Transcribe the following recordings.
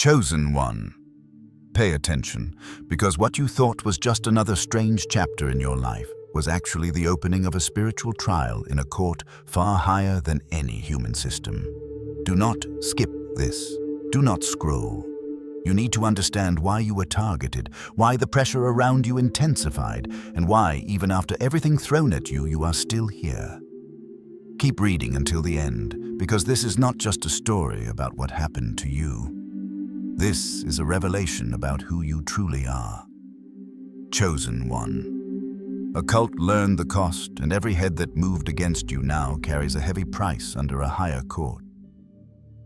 Chosen one. Pay attention, because what you thought was just another strange chapter in your life was actually the opening of a spiritual trial in a court far higher than any human system. Do not skip this. Do not scroll. You need to understand why you were targeted, why the pressure around you intensified, and why, even after everything thrown at you, you are still here. Keep reading until the end, because this is not just a story about what happened to you. This is a revelation about who you truly are. Chosen one. A cult learned the cost, and every head that moved against you now carries a heavy price under a higher court.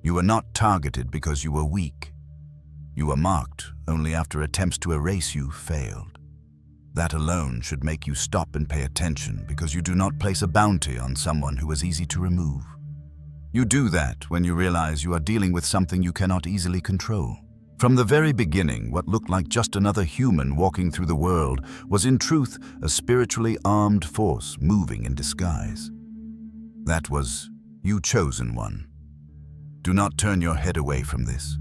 You were not targeted because you were weak. You were marked only after attempts to erase you failed. That alone should make you stop and pay attention, because you do not place a bounty on someone who is easy to remove. You do that when you realize you are dealing with something you cannot easily control. From the very beginning, what looked like just another human walking through the world was in truth a spiritually armed force moving in disguise. That was you, chosen one. Do not turn your head away from this.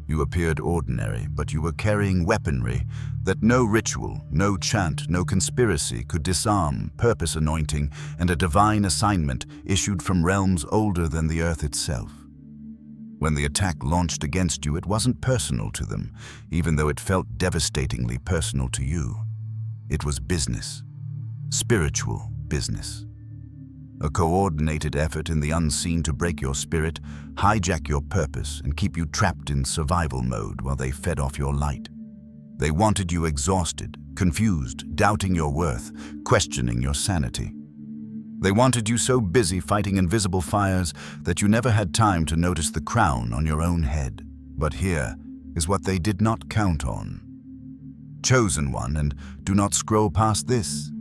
You appeared ordinary, but you were carrying weaponry that no ritual, no chant, no conspiracy could disarm, purpose anointing, and a divine assignment issued from realms older than the earth itself. When the attack launched against you, it wasn't personal to them, even though it felt devastatingly personal to you. It was business, spiritual business. A coordinated effort in the unseen to break your spirit, hijack your purpose, and keep you trapped in survival mode while they fed off your light. They wanted you exhausted, confused, doubting your worth, questioning your sanity. They wanted you so busy fighting invisible fires that you never had time to notice the crown on your own head. But here is what they did not count on. Chosen one, and do not scroll past this.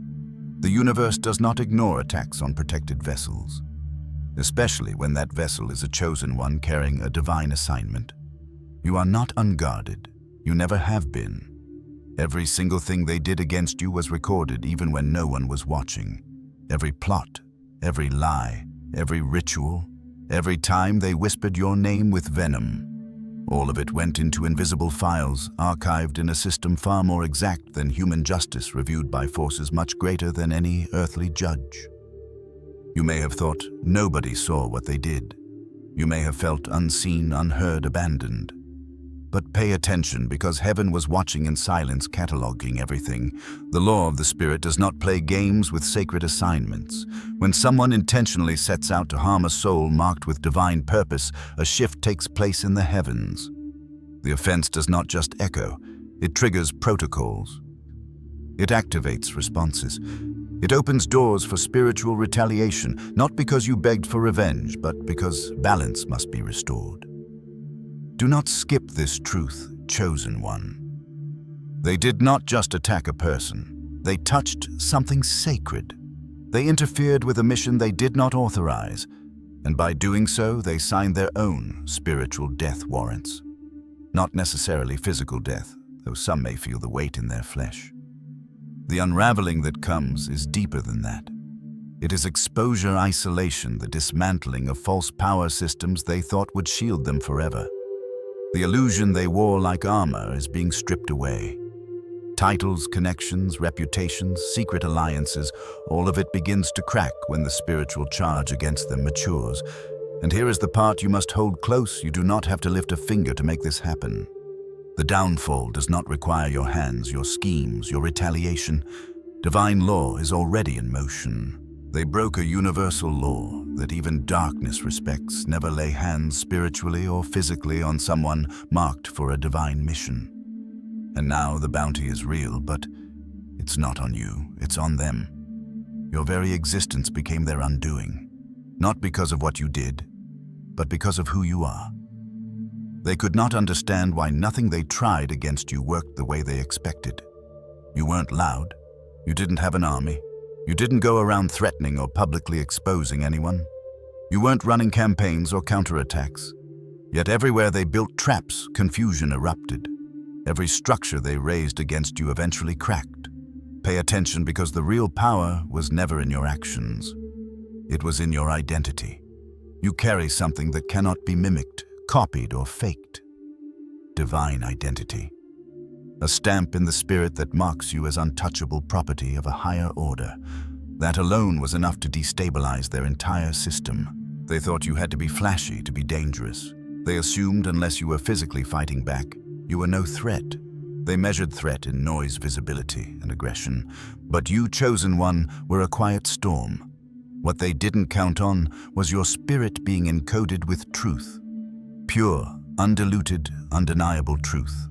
The universe does not ignore attacks on protected vessels, especially when that vessel is a chosen one carrying a divine assignment. You are not unguarded. You never have been. Every single thing they did against you was recorded even when no one was watching. Every plot, every lie, every ritual, every time they whispered your name with venom. All of it went into invisible files, archived in a system far more exact than human justice, reviewed by forces much greater than any earthly judge. You may have thought nobody saw what they did. You may have felt unseen, unheard, abandoned. But pay attention, because heaven was watching in silence, cataloging everything. The law of the Spirit does not play games with sacred assignments. When someone intentionally sets out to harm a soul marked with divine purpose, a shift takes place in the heavens. The offense does not just echo, it triggers protocols. It activates responses. It opens doors for spiritual retaliation, not because you begged for revenge, but because balance must be restored. Do not skip this truth, chosen one. They did not just attack a person. They touched something sacred. They interfered with a mission they did not authorize, and by doing so, they signed their own spiritual death warrants. Not necessarily physical death, though some may feel the weight in their flesh. The unraveling that comes is deeper than that. It is exposure, isolation, the dismantling of false power systems they thought would shield them forever. The illusion they wore like armor is being stripped away. Titles, connections, reputations, secret alliances, all of it begins to crack when the spiritual charge against them matures. And here is the part you must hold close. You do not have to lift a finger to make this happen. The downfall does not require your hands, your schemes, your retaliation. Divine law is already in motion. They broke a universal law that even darkness respects. Never lay hands spiritually or physically on someone marked for a divine mission. And now the bounty is real, but it's not on you, it's on them. Your very existence became their undoing, not because of what you did, but because of who you are. They could not understand why nothing they tried against you worked the way they expected. You weren't loud, you didn't have an army, you didn't go around threatening or publicly exposing anyone. You weren't running campaigns or counterattacks. Yet everywhere they built traps, confusion erupted. Every structure they raised against you eventually cracked. Pay attention, because the real power was never in your actions. It was in your identity. You carry something that cannot be mimicked, copied, or faked. divine identity. A stamp in the spirit that marks you as untouchable property of a higher order. That alone was enough to destabilize their entire system. They thought you had to be flashy to be dangerous. They assumed unless you were physically fighting back, you were no threat. They measured threat in noise, visibility, and aggression. But you, Chosen One, were a quiet storm. What they didn't count on was your spirit being encoded with truth. Pure, undiluted, undeniable truth.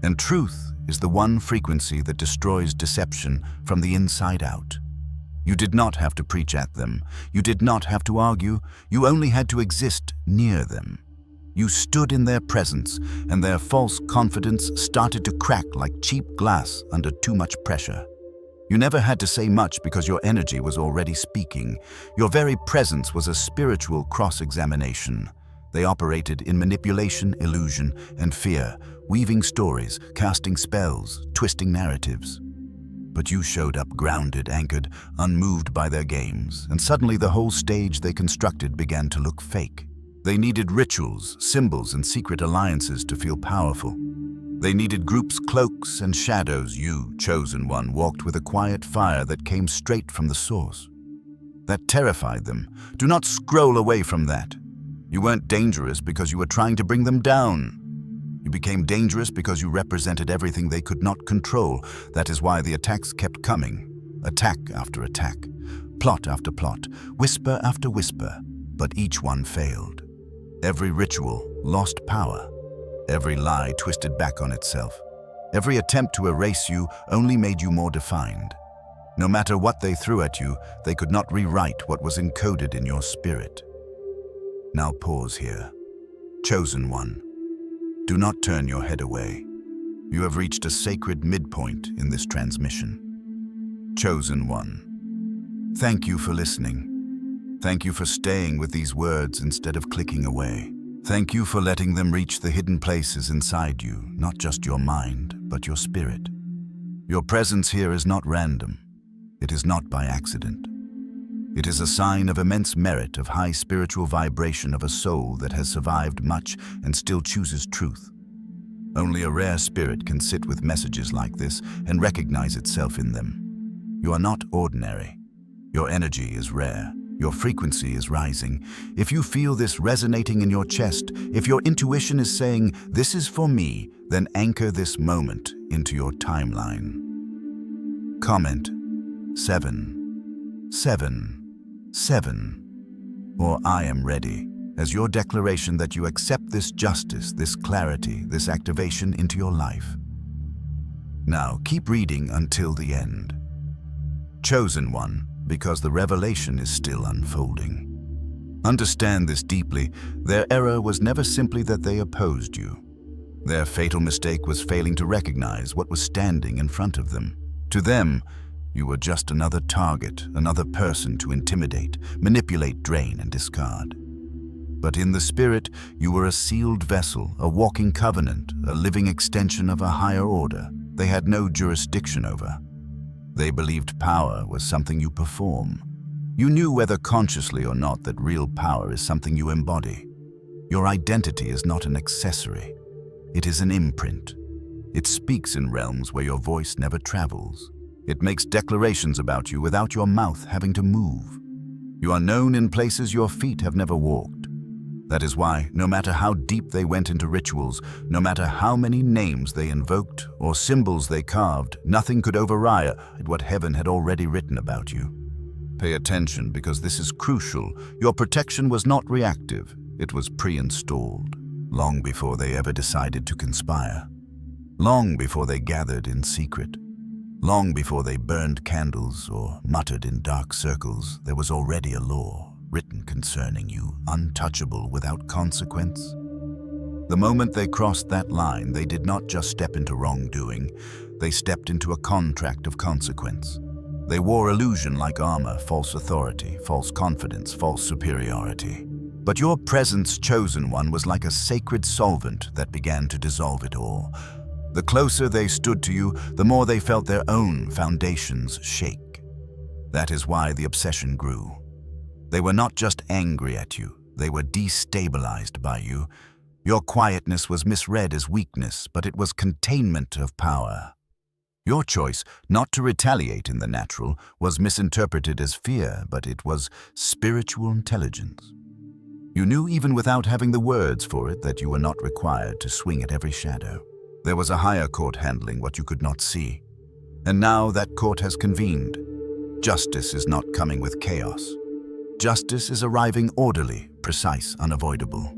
And truth is the one frequency that destroys deception from the inside out. You did not have to preach at them. You did not have to argue. You only had to exist near them. You stood in their presence, and their false confidence started to crack like cheap glass under too much pressure. You never had to say much because your energy was already speaking. Your very presence was a spiritual cross-examination. They operated in manipulation, illusion, and fear, weaving stories, casting spells, twisting narratives. But you showed up grounded, anchored, unmoved by their games, and suddenly the whole stage they constructed began to look fake. They needed rituals, symbols, and secret alliances to feel powerful. They needed groups, cloaks, and shadows. You, Chosen One, walked with a quiet fire that came straight from the source. That terrified them. Do not scroll away from that. You weren't dangerous because you were trying to bring them down. You became dangerous because you represented everything they could not control. That is why the attacks kept coming. Attack after attack, plot after plot, whisper after whisper, but each one failed. Every ritual lost power. Every lie twisted back on itself. Every attempt to erase you only made you more defined. No matter what they threw at you, they could not rewrite what was encoded in your spirit. Now pause here. Chosen One, do not turn your head away. You have reached a sacred midpoint in this transmission. Chosen One, thank you for listening. Thank you for staying with these words instead of clicking away. Thank you for letting them reach the hidden places inside you, not just your mind, but your spirit. Your presence here is not random. It is not by accident. It is a sign of immense merit, of high spiritual vibration of a soul that has survived much and still chooses truth. Only a rare spirit can sit with messages like this and recognize itself in them. You are not ordinary. Your energy is rare. Your frequency is rising. If you feel this resonating in your chest, if your intuition is saying, "This is for me," then anchor this moment into your timeline. Comment 7, 7, 7, or "I am ready," as your declaration that you accept this justice, this clarity, this activation into your life. Now keep reading until the end. Chosen One, because the revelation is still unfolding. Understand this deeply. Their error was never simply that they opposed you. Their fatal mistake was failing to recognize what was standing in front of them. To them, you were just another target, another person to intimidate, manipulate, drain, and discard. But in the spirit, you were a sealed vessel, a walking covenant, a living extension of a higher order they had no jurisdiction over. They believed power was something you perform. You knew, whether consciously or not, that real power is something you embody. Your identity is not an accessory. It is an imprint. It speaks in realms where your voice never travels. It makes declarations about you without your mouth having to move. You are known in places your feet have never walked. That is why, no matter how deep they went into rituals, no matter how many names they invoked or symbols they carved, nothing could override what heaven had already written about you. Pay attention, because this is crucial. Your protection was not reactive. It was pre-installed, long before they ever decided to conspire. Long before they gathered in secret. Long before they burned candles or muttered in dark circles, there was already a law written concerning you, untouchable without consequence. The moment they crossed that line, they did not just step into wrongdoing, they stepped into a contract of consequence. They wore illusion like armor, false authority, false confidence, false superiority. But your presence, Chosen One, was like a sacred solvent that began to dissolve it all. The closer they stood to you, the more they felt their own foundations shake. That is why the obsession grew. They were not just angry at you, they were destabilized by you. Your quietness was misread as weakness, but it was containment of power. Your choice not to retaliate in the natural was misinterpreted as fear, but it was spiritual intelligence. You knew even without having the words for it that you were not required to swing at every shadow. There was a higher court handling what you could not see. And now that court has convened. Justice is not coming with chaos. Justice is arriving orderly, precise, unavoidable.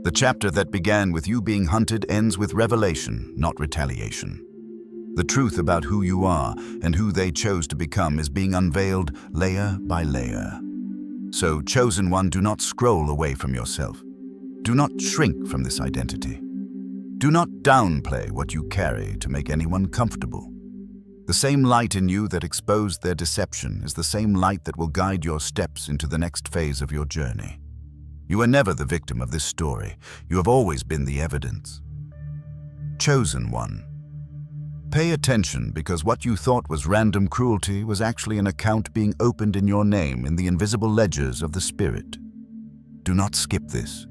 The chapter that began with you being hunted ends with revelation, not retaliation. The truth about who you are and who they chose to become is being unveiled layer by layer. So, Chosen One, do not scroll away from yourself. Do not shrink from this identity. Do not downplay what you carry to make anyone comfortable. The same light in you that exposed their deception is the same light that will guide your steps into the next phase of your journey. You are never the victim of this story. You have always been the evidence. Chosen One. Pay attention, because what you thought was random cruelty was actually an account being opened in your name in the invisible ledgers of the Spirit. Do not skip this.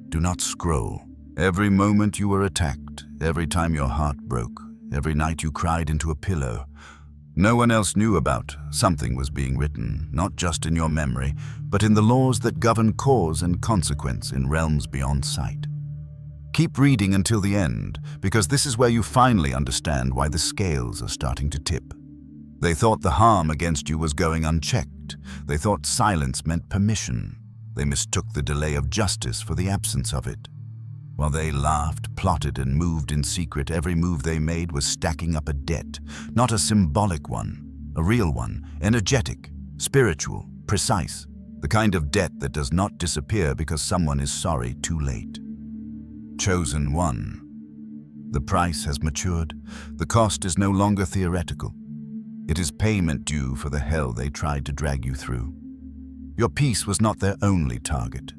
Do not scroll. Every moment you were attacked, every time your heart broke, every night you cried into a pillow. No one else knew about. Something was being written, not just in your memory, but in the laws that govern cause and consequence in realms beyond sight. Keep reading until the end, because this is where you finally understand why the scales are starting to tip. They thought the harm against you was going unchecked. They thought silence meant permission. They mistook the delay of justice for the absence of it. While they laughed, plotted, and moved in secret, every move they made was stacking up a debt, not a symbolic one, a real one, energetic, spiritual, precise, the kind of debt that does not disappear because someone is sorry too late. Chosen One. The price has matured. The cost is no longer theoretical. It is payment due for the hell they tried to drag you through. Your peace was not their only target.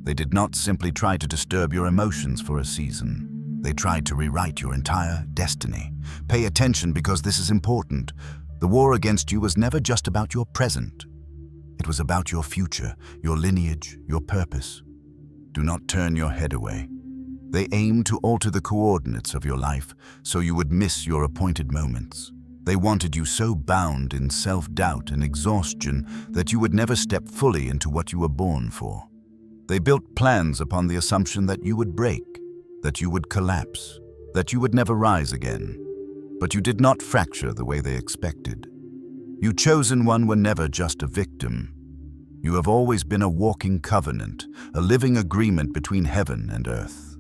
They did not simply try to disturb your emotions for a season. They tried to rewrite your entire destiny. Pay attention, because this is important. The war against you was never just about your present. It was about your future, your lineage, your purpose. Do not turn your head away. They aimed to alter the coordinates of your life so you would miss your appointed moments. They wanted you so bound in self-doubt and exhaustion that you would never step fully into what you were born for. They built plans upon the assumption that you would break, that you would collapse, that you would never rise again. But you did not fracture the way they expected. You Chosen One were never just a victim. You have always been a walking covenant, a living agreement between heaven and earth.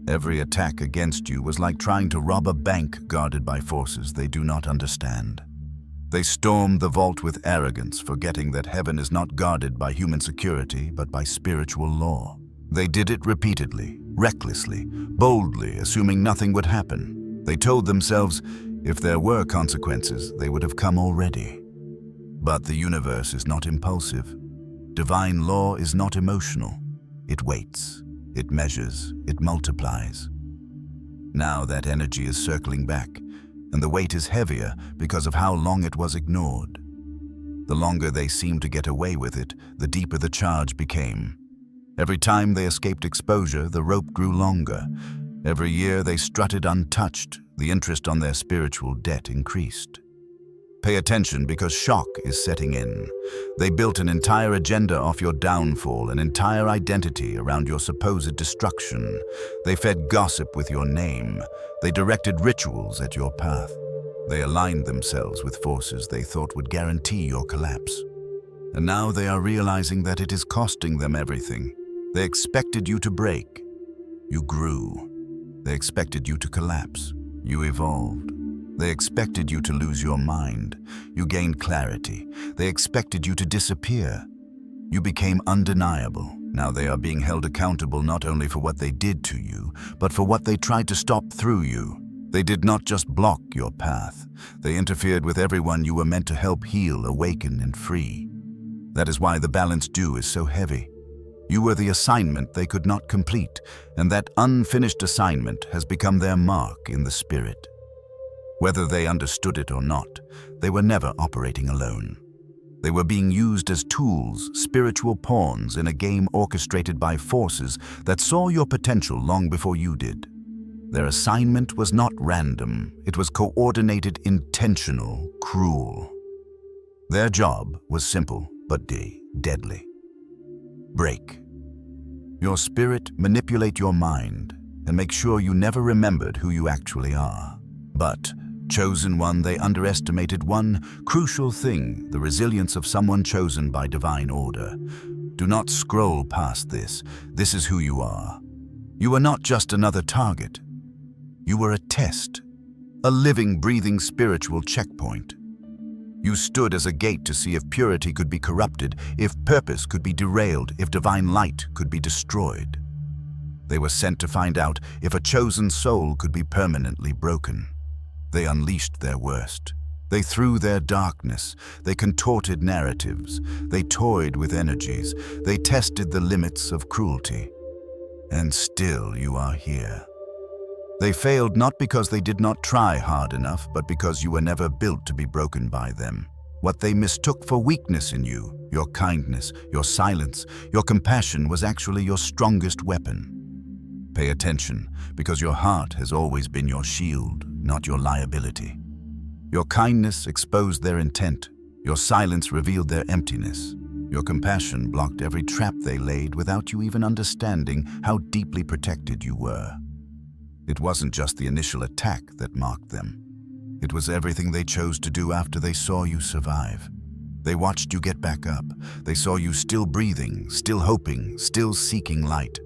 Every attack against you was like trying to rob a bank guarded by forces they do not understand. They stormed the vault with arrogance, forgetting that heaven is not guarded by human security, but by spiritual law. They did it repeatedly, recklessly, boldly, assuming nothing would happen. They told themselves, if there were consequences, they would have come already. But the universe is not impulsive. Divine law is not emotional. It waits. It measures, it multiplies. Now that energy is circling back, and the weight is heavier because of how long it was ignored. The longer they seemed to get away with it, the deeper the charge became. Every time they escaped exposure, the rope grew longer. Every year they strutted untouched, the interest on their spiritual debt increased. Pay attention, because shock is setting in. They built an entire agenda off your downfall, an entire identity around your supposed destruction. They fed gossip with your name. They directed rituals at your path. They aligned themselves with forces they thought would guarantee your collapse. And now they are realizing that it is costing them everything. They expected you to break. You grew. They expected you to collapse. You evolved. They expected you to lose your mind. You gained clarity. They expected you to disappear. You became undeniable. Now they are being held accountable not only for what they did to you, but for what they tried to stop through you. They did not just block your path. They interfered with everyone you were meant to help heal, awaken, and free. That is why the balance due is so heavy. You were the assignment they could not complete, and that unfinished assignment has become their mark in the spirit. Whether they understood it or not, they were never operating alone. They were being used as tools, spiritual pawns in a game orchestrated by forces that saw your potential long before you did. Their assignment was not random. It was coordinated, intentional, cruel. Their job was simple but deadly. Break your spirit, manipulate your mind, and make sure you never remembered who you actually are. But, Chosen One, they underestimated one crucial thing: the resilience of someone chosen by divine order. Do not scroll past this. This is who you are. You are not just another target. You were a test, a living, breathing spiritual checkpoint. You stood as a gate to see if purity could be corrupted, if purpose could be derailed, if divine light could be destroyed. They were sent to find out if a chosen soul could be permanently broken. They unleashed their worst. They threw their darkness. They contorted narratives. They toyed with energies. They tested the limits of cruelty. And still you are here. They failed not because they did not try hard enough, but because you were never built to be broken by them. What they mistook for weakness in you, your kindness, your silence, your compassion, was actually your strongest weapon. Pay attention, because your heart has always been your shield, not your liability. Your kindness exposed their intent. Your silence revealed their emptiness. Your compassion blocked every trap they laid without you even understanding how deeply protected you were. It wasn't just the initial attack that marked them. It was everything they chose to do after they saw you survive. They watched you get back up. They saw you still breathing, still hoping, still seeking light.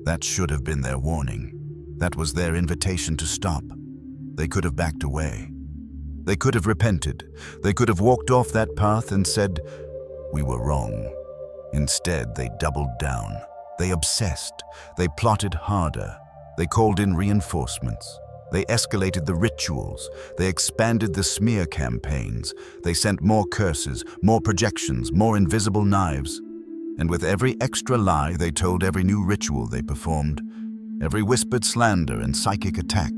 That should have been their warning. That was their invitation to stop. They could have backed away. They could have repented. They could have walked off that path and said, "We were wrong." Instead, they doubled down. They obsessed. They plotted harder. They called in reinforcements. They escalated the rituals. They expanded the smear campaigns. They sent more curses, more projections, more invisible knives. And with every extra lie they told, every new ritual they performed, every whispered slander and psychic attack,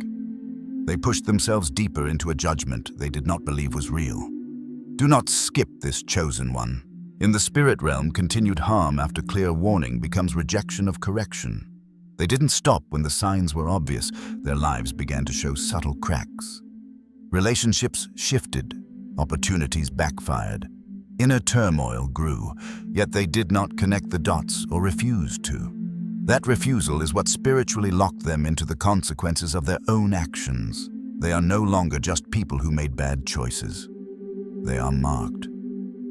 they pushed themselves deeper into a judgment they did not believe was real. Do not skip this, Chosen One. In the spirit realm, continued harm after clear warning becomes rejection of correction. They didn't stop when the signs were obvious. Their lives began to show subtle cracks. Relationships shifted. Opportunities backfired. Inner turmoil grew, yet they did not connect the dots or refused to. That refusal is what spiritually locked them into the consequences of their own actions. They are no longer just people who made bad choices. They are marked.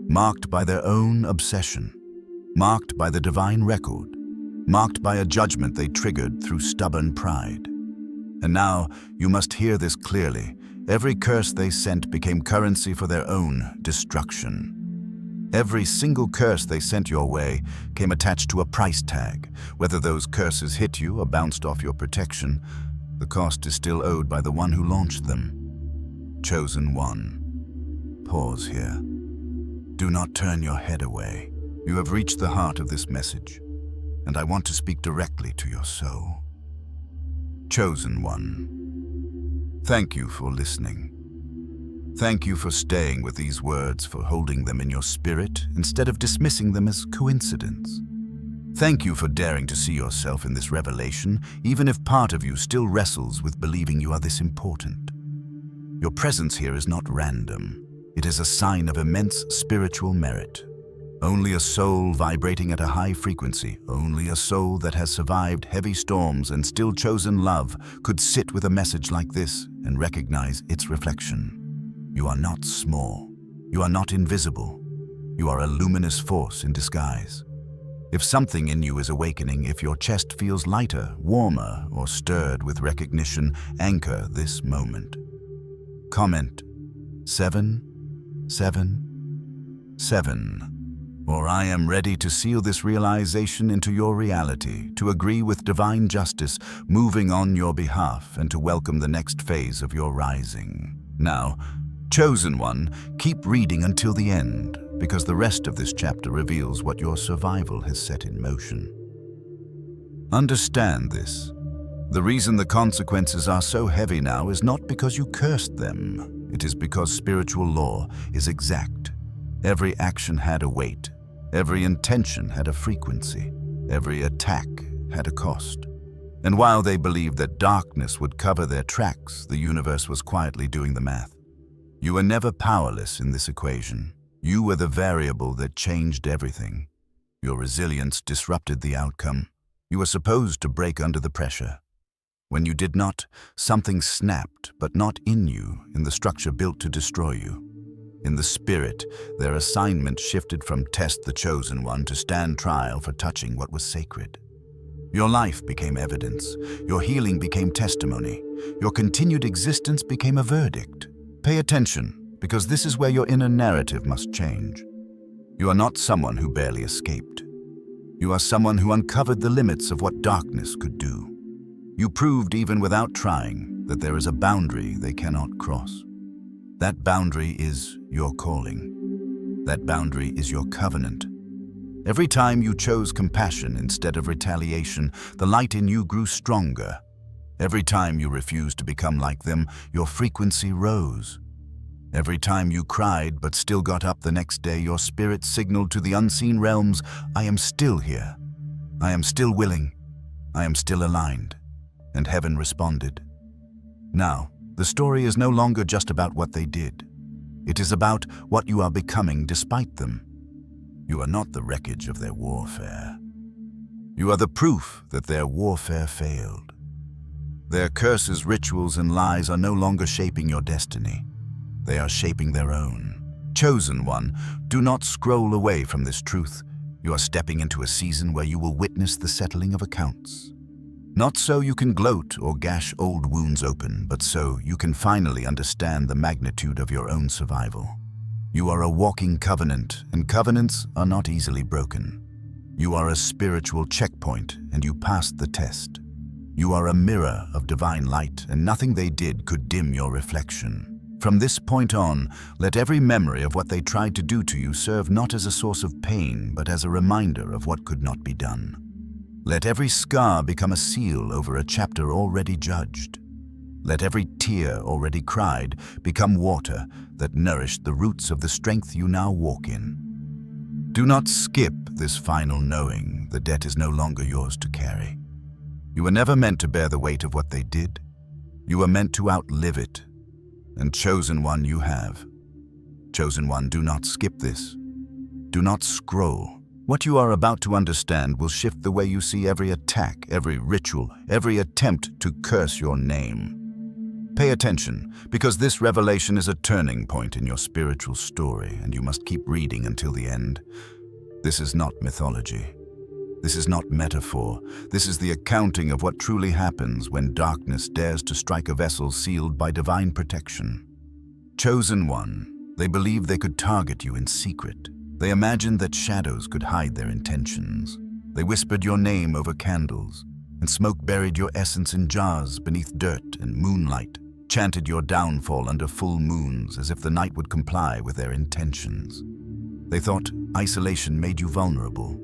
Marked by their own obsession. Marked by the divine record. Marked by a judgment they triggered through stubborn pride. And now, you must hear this clearly. Every curse they sent became currency for their own destruction. Every single curse they sent your way came attached to a price tag. Whether those curses hit you or bounced off your protection, the cost is still owed by the one who launched them. Chosen One. Pause here. Do not turn your head away. You have reached the heart of this message, and I want to speak directly to your soul. Chosen One, thank you for listening. Thank you for staying with these words, for holding them in your spirit instead of dismissing them as coincidence. Thank you for daring to see yourself in this revelation, even if part of you still wrestles with believing you are this important. Your presence here is not random. It is a sign of immense spiritual merit. Only a soul vibrating at a high frequency, only a soul that has survived heavy storms and still chosen love could sit with a message like this and recognize its reflection. You are not small. You are not invisible. You are a luminous force in disguise. If something in you is awakening, if your chest feels lighter, warmer, or stirred with recognition, anchor this moment. Comment 777. Or I am ready to seal this realization into your reality, to agree with divine justice moving on your behalf, and to welcome the next phase of your rising. Now, Chosen One, keep reading until the end, because the rest of this chapter reveals what your survival has set in motion. Understand this. The reason the consequences are so heavy now is not because you cursed them. It is because spiritual law is exact. Every action had a weight. Every intention had a frequency. Every attack had a cost. And while they believed that darkness would cover their tracks, the universe was quietly doing the math. You were never powerless in this equation. You were the variable that changed everything. Your resilience disrupted the outcome. You were supposed to break under the pressure. When you did not, something snapped, but not in you, in the structure built to destroy you. In the spirit, their assignment shifted from test the chosen one to stand trial for touching what was sacred. Your life became evidence. Your healing became testimony. Your continued existence became a verdict. Pay attention, because this is where your inner narrative must change. You are not someone who barely escaped. You are someone who uncovered the limits of what darkness could do. You proved, even without trying, that there is a boundary they cannot cross. That boundary is your calling. That boundary is your covenant. Every time you chose compassion instead of retaliation, the light in you grew stronger. Every time you refused to become like them, your frequency rose. Every time you cried but still got up the next day, your spirit signaled to the unseen realms, I am still here. I am still willing. I am still aligned. And heaven responded. Now, the story is no longer just about what they did. It is about what you are becoming despite them. You are not the wreckage of their warfare. You are the proof that their warfare failed. Their curses, rituals, and lies are no longer shaping your destiny. They are shaping their own. Chosen one, do not scroll away from this truth. You are stepping into a season where you will witness the settling of accounts. Not so you can gloat or gash old wounds open, but so you can finally understand the magnitude of your own survival. You are a walking covenant, and covenants are not easily broken. You are a spiritual checkpoint, and you passed the test. You are a mirror of divine light, and nothing they did could dim your reflection. From this point on, let every memory of what they tried to do to you serve not as a source of pain, but as a reminder of what could not be done. Let every scar become a seal over a chapter already judged. Let every tear already cried become water that nourished the roots of the strength you now walk in. Do not skip this final knowing. The debt is no longer yours to carry. You were never meant to bear the weight of what they did. You were meant to outlive it. And chosen one, you have. Chosen one, do not skip this. Do not scroll. What you are about to understand will shift the way you see every attack, every ritual, every attempt to curse your name. Pay attention, because this revelation is a turning point in your spiritual story, and you must keep reading until the end. This is not mythology. This is not metaphor. This is the accounting of what truly happens when darkness dares to strike a vessel sealed by divine protection. Chosen one, they believed they could target you in secret. They imagined that shadows could hide their intentions. They whispered your name over candles, and smoke buried your essence in jars beneath dirt and moonlight, chanted your downfall under full moons as if the night would comply with their intentions. They thought isolation made you vulnerable.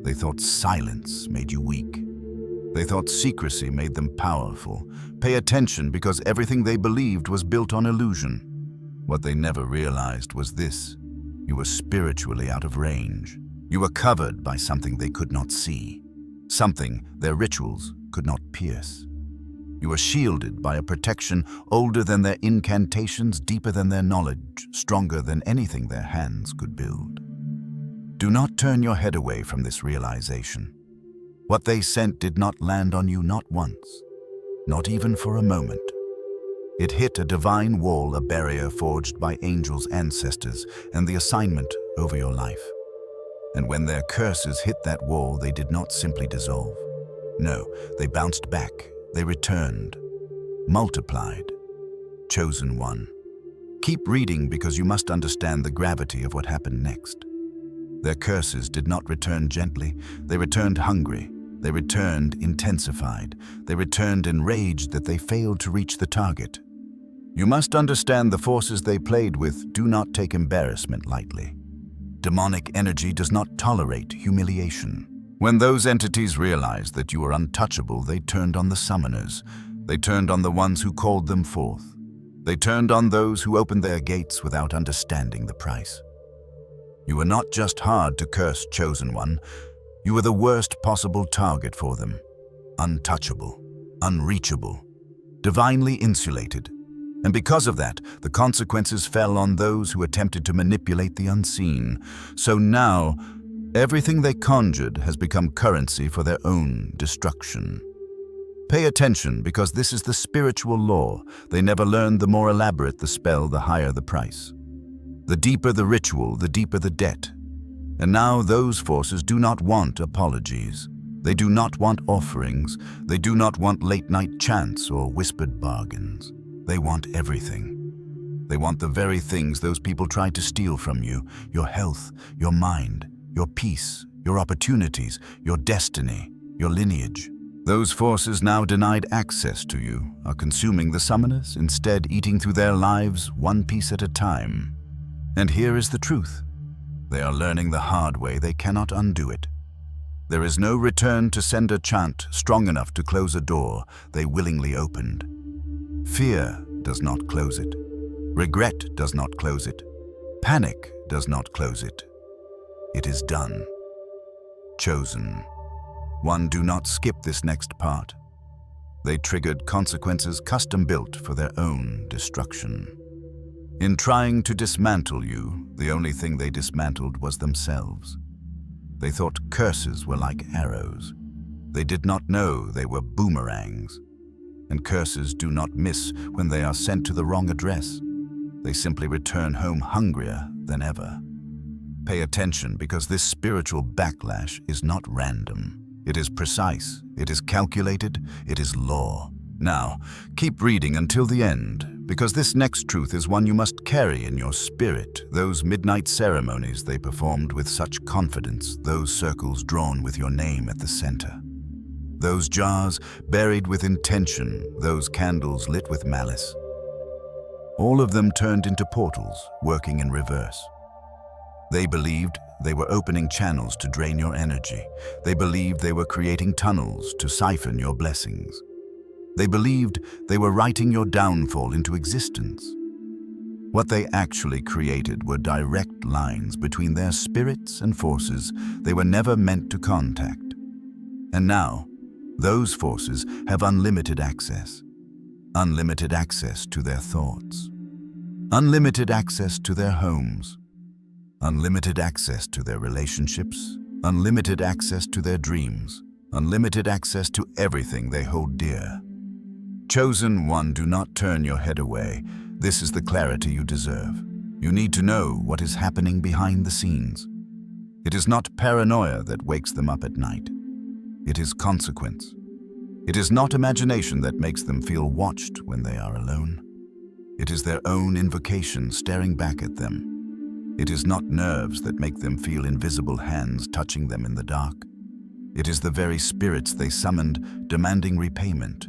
They thought silence made you weak. They thought secrecy made them powerful. Pay attention, because everything they believed was built on illusion. What they never realized was this: you were spiritually out of range. You were covered by something they could not see, something their rituals could not pierce. You were shielded by a protection older than their incantations, deeper than their knowledge, stronger than anything their hands could build. Do not turn your head away from this realization. What they sent did not land on you, not once, not even for a moment. It hit a divine wall, a barrier forged by angels' ancestors, and the assignment over your life. And when their curses hit that wall, they did not simply dissolve. No, they bounced back. They returned, multiplied. Chosen one. Keep reading, because you must understand the gravity of what happened next. Their curses did not return gently. They returned hungry. They returned intensified. They returned enraged that they failed to reach the target. You must understand the forces they played with do not take embarrassment lightly. Demonic energy does not tolerate humiliation. When those entities realized that you were untouchable, they turned on the summoners. They turned on the ones who called them forth. They turned on those who opened their gates without understanding the price. You were not just hard to curse, Chosen One. You were the worst possible target for them. Untouchable, unreachable, divinely insulated. And because of that, the consequences fell on those who attempted to manipulate the unseen. So now, everything they conjured has become currency for their own destruction. Pay attention, because this is the spiritual law. They never learned the more elaborate the spell, the higher the price. The deeper the ritual, the deeper the debt. And now those forces do not want apologies. They do not want offerings. They do not want late-night chants or whispered bargains. They want everything. They want the very things those people tried to steal from you: your health, your mind, your peace, your opportunities, your destiny, your lineage. Those forces now denied access to you are consuming the summoners, instead eating through their lives one piece at a time. And here is the truth. They are learning the hard way. They cannot undo it. There is no return to send a chant strong enough to close a door they willingly opened. Fear does not close it. Regret does not close it. Panic does not close it. It is done. Chosen One, do not skip this next part. They triggered consequences custom-built for their own destruction. In trying to dismantle you, the only thing they dismantled was themselves. They thought curses were like arrows. They did not know they were boomerangs. And curses do not miss when they are sent to the wrong address. They simply return home hungrier than ever. Pay attention, because this spiritual backlash is not random. It is precise, it is calculated, it is law. Now, keep reading until the end, because this next truth is one you must carry in your spirit. Those midnight ceremonies they performed with such confidence, those circles drawn with your name at the center. Those jars buried with intention, those candles lit with malice. All of them turned into portals, working in reverse. They believed they were opening channels to drain your energy. They believed they were creating tunnels to siphon your blessings. They believed they were writing your downfall into existence. What they actually created were direct lines between their spirits and forces they were never meant to contact. And now, those forces have unlimited access. Unlimited access to their thoughts. Unlimited access to their homes. Unlimited access to their relationships. Unlimited access to their dreams. Unlimited access to everything they hold dear. Chosen One, do not turn your head away. This is the clarity you deserve. You need to know what is happening behind the scenes. It is not paranoia that wakes them up at night. It is consequence. It is not imagination that makes them feel watched when they are alone. It is their own invocation staring back at them. It is not nerves that make them feel invisible hands touching them in the dark. It is the very spirits they summoned demanding repayment.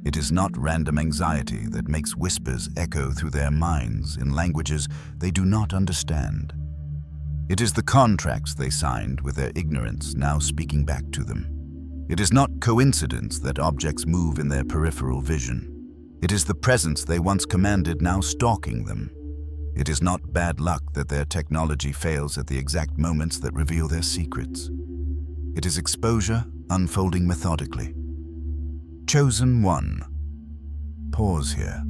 It is not random anxiety that makes whispers echo through their minds in languages they do not understand. It is the contracts they signed with their ignorance now speaking back to them. It is not coincidence that objects move in their peripheral vision. It is the presence they once commanded now stalking them. It is not bad luck that their technology fails at the exact moments that reveal their secrets. It is exposure unfolding methodically. Chosen One, pause here.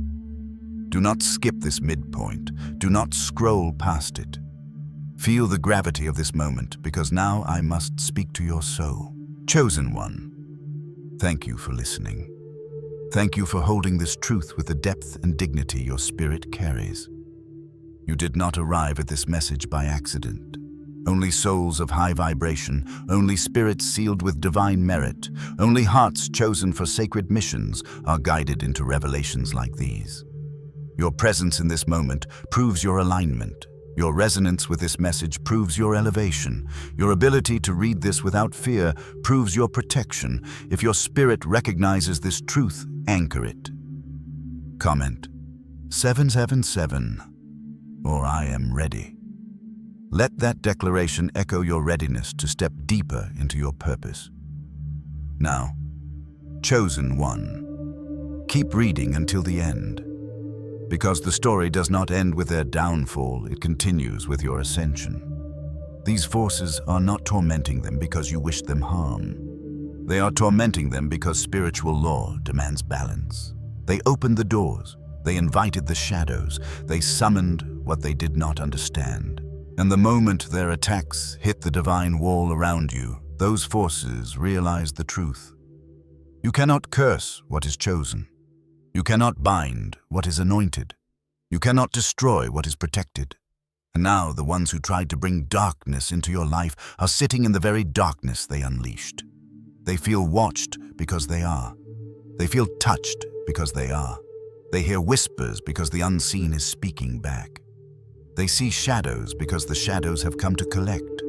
Do not skip this midpoint. Do not scroll past it. Feel the gravity of this moment, because now I must speak to your soul. Chosen One, thank you for listening. Thank you for holding this truth with the depth and dignity your spirit carries. You did not arrive at this message by accident. Only souls of high vibration, only spirits sealed with divine merit, only hearts chosen for sacred missions are guided into revelations like these. Your presence in this moment proves your alignment. Your resonance with this message proves your elevation. Your ability to read this without fear proves your protection. If your spirit recognizes this truth, anchor it. Comment 777, or I am ready. Let that declaration echo your readiness to step deeper into your purpose. Now, Chosen One, keep reading until the end. Because the story does not end with their downfall, it continues with your ascension. These forces are not tormenting them because you wish them harm. They are tormenting them because spiritual law demands balance. They opened the doors. They invited the shadows. They summoned what they did not understand. And the moment their attacks hit the divine wall around you, those forces realized the truth. You cannot curse what is chosen. You cannot bind what is anointed. You cannot destroy what is protected. And now the ones who tried to bring darkness into your life are sitting in the very darkness they unleashed. They feel watched because they are. They feel touched because they are. They hear whispers because the unseen is speaking back. They see shadows because the shadows have come to collect.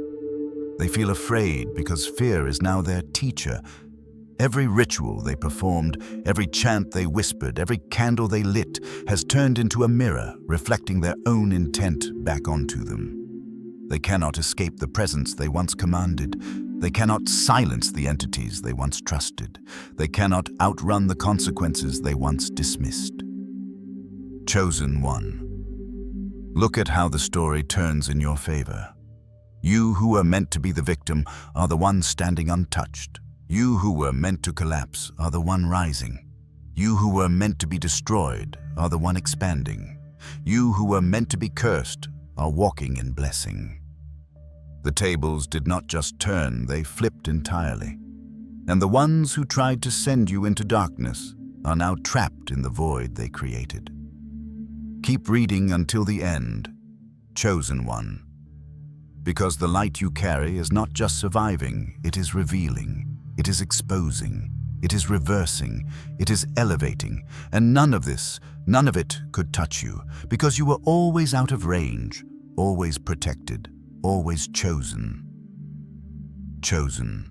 They feel afraid because fear is now their teacher. Every ritual they performed, every chant they whispered, every candle they lit has turned into a mirror reflecting their own intent back onto them. They cannot escape the presence they once commanded. They cannot silence the entities they once trusted. They cannot outrun the consequences they once dismissed. Chosen One. Look at how the story turns in your favor. You who were meant to be the victim are the one standing untouched. You who were meant to collapse are the one rising. You who were meant to be destroyed are the one expanding. You who were meant to be cursed are walking in blessing. The tables did not just turn, they flipped entirely. And the ones who tried to send you into darkness are now trapped in the void they created. Keep reading until the end, Chosen One. Because the light you carry is not just surviving, it is revealing. It is exposing, it is reversing, it is elevating, and none of it could touch you, because you were always out of range, always protected, always chosen. Chosen.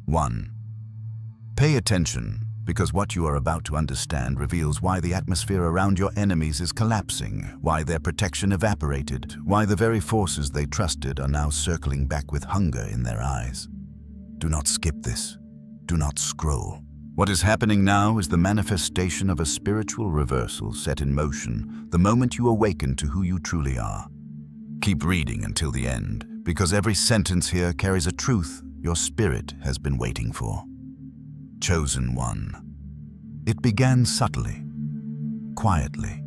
1. Pay attention, because what you are about to understand reveals why the atmosphere around your enemies is collapsing, why their protection evaporated, why the very forces they trusted are now circling back with hunger in their eyes. Do not skip this. Do not scroll. What is happening now is the manifestation of a spiritual reversal set in motion the moment you awaken to who you truly are. Keep reading until the end, because every sentence here carries a truth your spirit has been waiting for. Chosen One. It began subtly, quietly.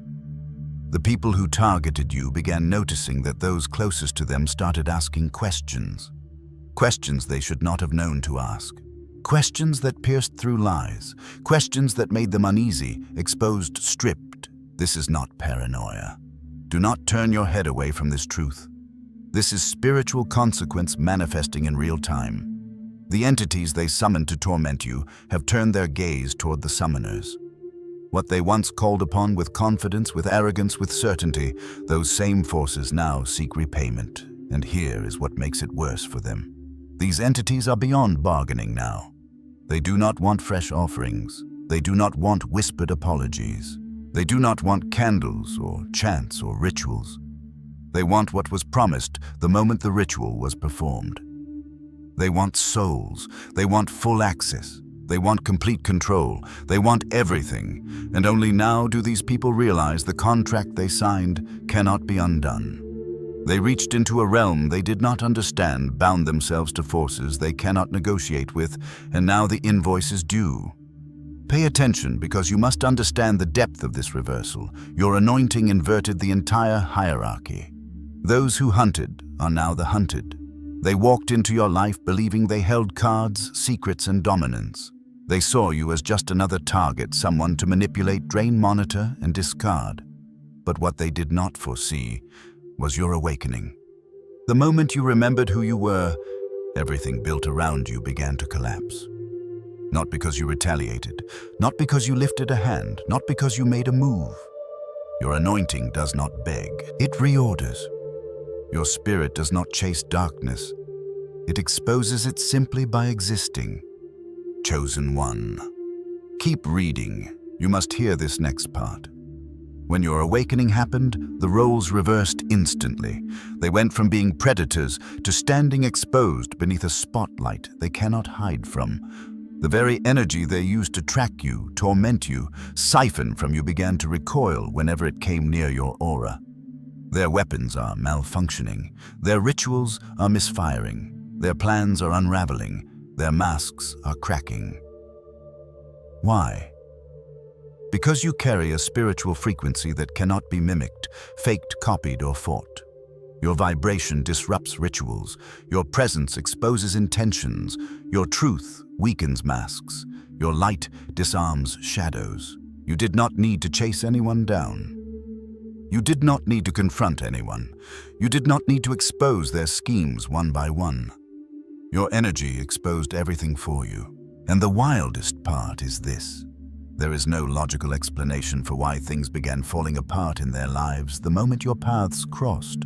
The people who targeted you began noticing that those closest to them started asking questions. Questions they should not have known to ask. Questions that pierced through lies. Questions that made them uneasy, exposed, stripped. This is not paranoia. Do not turn your head away from this truth. This is spiritual consequence manifesting in real time. The entities they summoned to torment you have turned their gaze toward the summoners. What they once called upon with confidence, with arrogance, with certainty, those same forces now seek repayment. And here is what makes it worse for them. These entities are beyond bargaining now. They do not want fresh offerings. They do not want whispered apologies. They do not want candles or chants or rituals. They want what was promised the moment the ritual was performed. They want souls. They want full access. They want complete control. They want everything. And only now do these people realize the contract they signed cannot be undone. They reached into a realm they did not understand, bound themselves to forces they cannot negotiate with, and now the invoice is due. Pay attention, because you must understand the depth of this reversal. Your anointing inverted the entire hierarchy. Those who hunted are now the hunted. They walked into your life believing they held cards, secrets, and dominance. They saw you as just another target, someone to manipulate, drain, monitor, and discard. But what they did not foresee was your awakening. The moment you remembered who you were, everything built around you began to collapse. Not because you retaliated, not because you lifted a hand, not because you made a move. Your anointing does not beg, it reorders. Your spirit does not chase darkness. It exposes it simply by existing. Chosen One. Keep reading. You must hear this next part. When your awakening happened, the roles reversed instantly. They went from being predators to standing exposed beneath a spotlight they cannot hide from. The very energy they used to track you, torment you, siphon from you began to recoil whenever it came near your aura. Their weapons are malfunctioning, their rituals are misfiring, their plans are unraveling, their masks are cracking. Why? Because you carry a spiritual frequency that cannot be mimicked, faked, copied, or fought. Your vibration disrupts rituals, your presence exposes intentions, your truth weakens masks, your light disarms shadows. You did not need to chase anyone down. You did not need to confront anyone. You did not need to expose their schemes one by one. Your energy exposed everything for you. And the wildest part is this. There is no logical explanation for why things began falling apart in their lives the moment your paths crossed.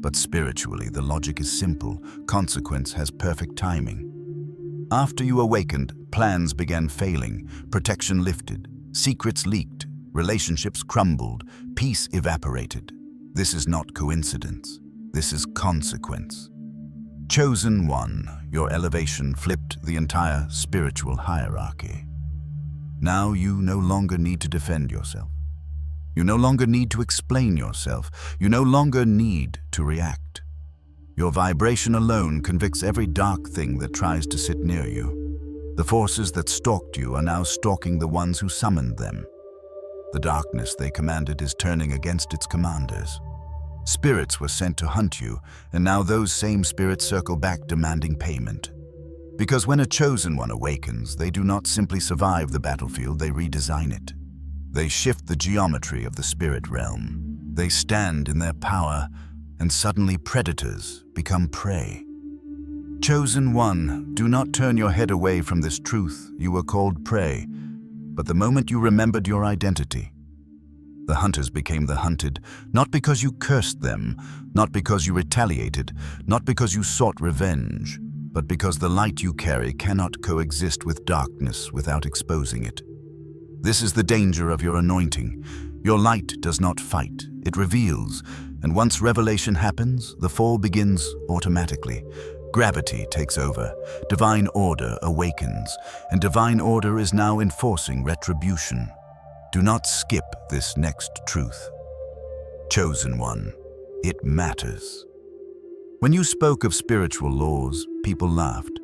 But spiritually, the logic is simple. Consequence has perfect timing. After you awakened, plans began failing, protection lifted, secrets leaked, relationships crumbled, peace evaporated. This is not coincidence. This is consequence. Chosen one, your elevation flipped the entire spiritual hierarchy. Now you no longer need to defend yourself. You no longer need to explain yourself. You no longer need to react. Your vibration alone convicts every dark thing that tries to sit near you. The forces that stalked you are now stalking the ones who summoned them. The darkness they commanded is turning against its commanders. Spirits were sent to hunt you, and now those same spirits circle back demanding payment. Because when a chosen one awakens, they do not simply survive the battlefield, they redesign it. They shift the geometry of the spirit realm. They stand in their power, and suddenly predators become prey. Chosen one, do not turn your head away from this truth. You were called prey, but the moment you remembered your identity, the hunters became the hunted, not because you cursed them, not because you retaliated, not because you sought revenge, but because the light you carry cannot coexist with darkness without exposing it. This is the danger of your anointing. Your light does not fight, it reveals, and once revelation happens, the fall begins automatically. Gravity takes over, divine order awakens, and divine order is now enforcing retribution. Do not skip this next truth. Chosen one, it matters. When you spoke of spiritual laws, people laughed.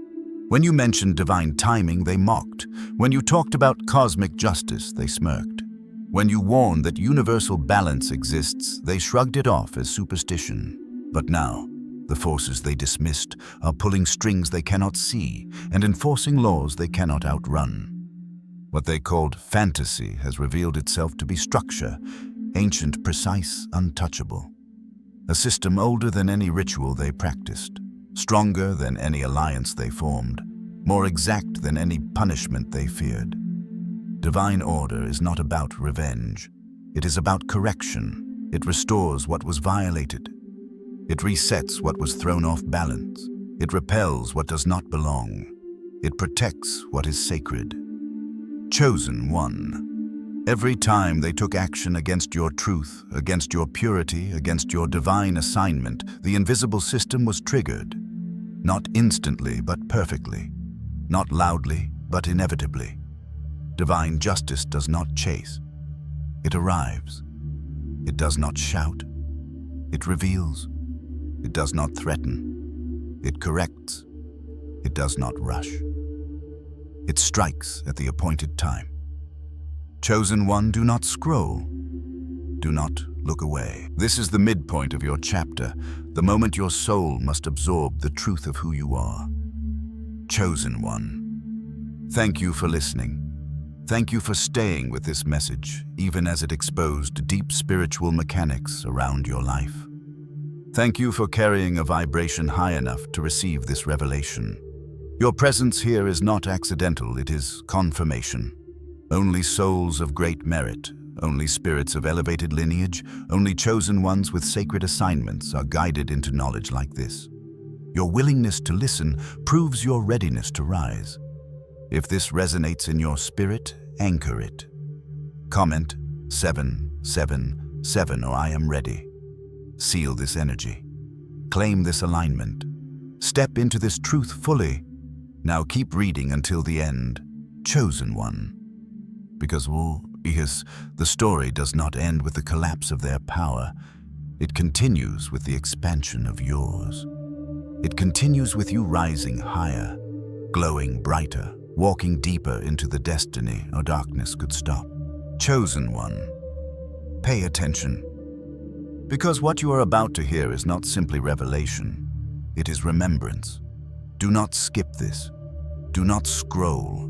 When you mentioned divine timing, they mocked. When you talked about cosmic justice, they smirked. When you warned that universal balance exists, they shrugged it off as superstition. But now, the forces they dismissed are pulling strings they cannot see and enforcing laws they cannot outrun. What they called fantasy has revealed itself to be structure, ancient, precise, untouchable. A system older than any ritual they practiced, stronger than any alliance they formed, more exact than any punishment they feared. Divine order is not about revenge. It is about correction. It restores what was violated. It resets what was thrown off balance. It repels what does not belong. It protects what is sacred. Chosen one. Every time they took action against your truth, against your purity, against your divine assignment, the invisible system was triggered. Not instantly, but perfectly. Not loudly, but inevitably. Divine justice does not chase. It arrives. It does not shout. It reveals. It does not threaten. It corrects. It does not rush. It strikes at the appointed time. Chosen one, do not scroll. Do not look away. This is the midpoint of your chapter, the moment your soul must absorb the truth of who you are. Chosen one. Thank you for listening. Thank you for staying with this message, even as it exposed deep spiritual mechanics around your life. Thank you for carrying a vibration high enough to receive this revelation. Your presence here is not accidental, it is confirmation. Only souls of great merit, only spirits of elevated lineage, only chosen ones with sacred assignments are guided into knowledge like this. Your willingness to listen proves your readiness to rise. If this resonates in your spirit, anchor it. Comment 777 or I am ready. Seal this energy. Claim this alignment. Step into this truth fully. Now keep reading until the end. Chosen one. Because the story does not end with the collapse of their power. It continues with the expansion of yours. It continues with you rising higher, glowing brighter, walking deeper into the destiny no darkness could stop. Chosen one, pay attention. Because what you are about to hear is not simply revelation, it is remembrance. Do not skip this. Do not scroll.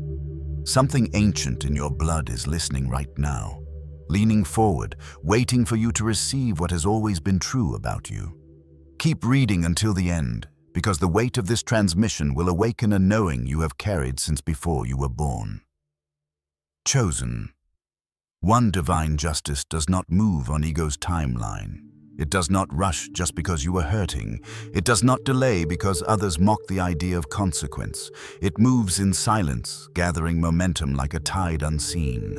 Something ancient in your blood is listening right now, leaning forward, waiting for you to receive what has always been true about you. Keep reading until the end, because the weight of this transmission will awaken a knowing you have carried since before you were born. Chosen. One divine justice does not move on ego's timeline. It does not rush just because you are hurting. It does not delay because others mock the idea of consequence. It moves in silence, gathering momentum like a tide unseen.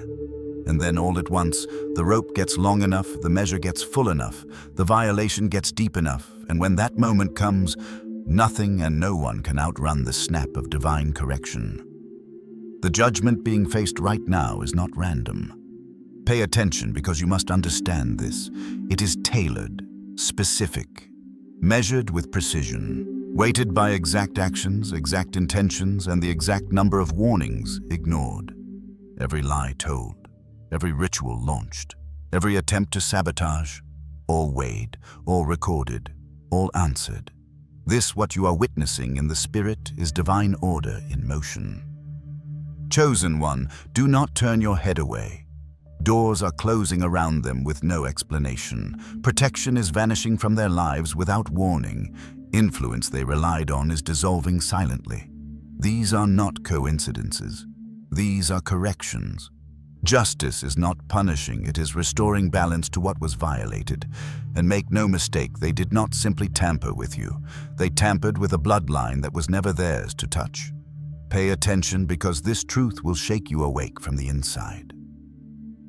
And then all at once, the rope gets long enough, the measure gets full enough, the violation gets deep enough, and when that moment comes, nothing and no one can outrun the snap of divine correction. The judgment being faced right now is not random. Pay attention because you must understand this. It is tailored, specific, measured with precision, weighted by exact actions, exact intentions, and the exact number of warnings ignored. Every lie told, every ritual launched, every attempt to sabotage, all weighed, all recorded, all answered. This, what you are witnessing in the spirit, is divine order in motion. Chosen one, do not turn your head away. Doors are closing around them with no explanation. Protection is vanishing from their lives without warning. Influence they relied on is dissolving silently. These are not coincidences. These are corrections. Justice is not punishing, it is restoring balance to what was violated. And make no mistake, they did not simply tamper with you. They tampered with a bloodline that was never theirs to touch. Pay attention because this truth will shake you awake from the inside.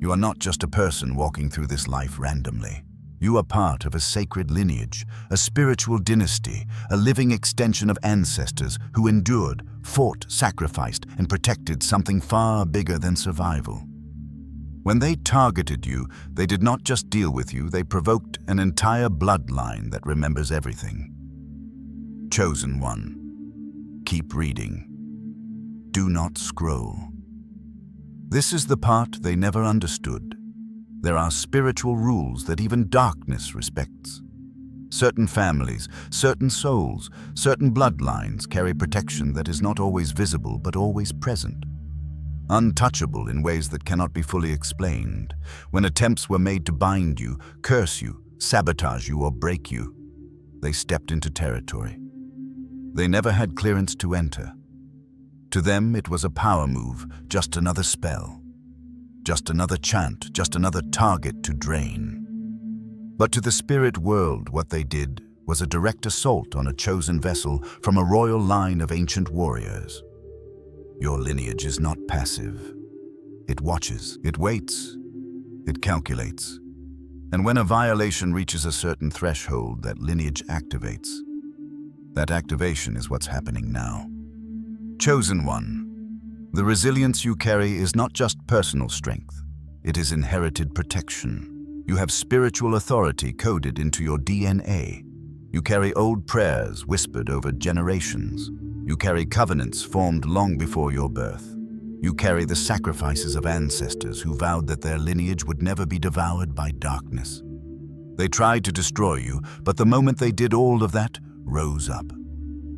You are not just a person walking through this life randomly. You are part of a sacred lineage, a spiritual dynasty, a living extension of ancestors who endured, fought, sacrificed, and protected something far bigger than survival. When they targeted you, they did not just deal with you, they provoked an entire bloodline that remembers everything. Chosen one, keep reading. Do not scroll. This is the part they never understood. There are spiritual rules that even darkness respects. Certain families, certain souls, certain bloodlines carry protection that is not always visible but always present. Untouchable in ways that cannot be fully explained. When attempts were made to bind you, curse you, sabotage you, or break you, they stepped into territory. They never had clearance to enter. To them, it was a power move, just another spell, just another chant, just another target to drain. But to the spirit world, what they did was a direct assault on a chosen vessel from a royal line of ancient warriors. Your lineage is not passive. It watches, it waits, it calculates. And when a violation reaches a certain threshold, that lineage activates. That activation is what's happening now. Chosen one, the resilience you carry is not just personal strength. It is inherited protection. You have spiritual authority coded into your DNA. You carry old prayers whispered over generations. You carry covenants formed long before your birth. You carry the sacrifices of ancestors who vowed that their lineage would never be devoured by darkness. They tried to destroy you, but the moment they did, all of that rose up.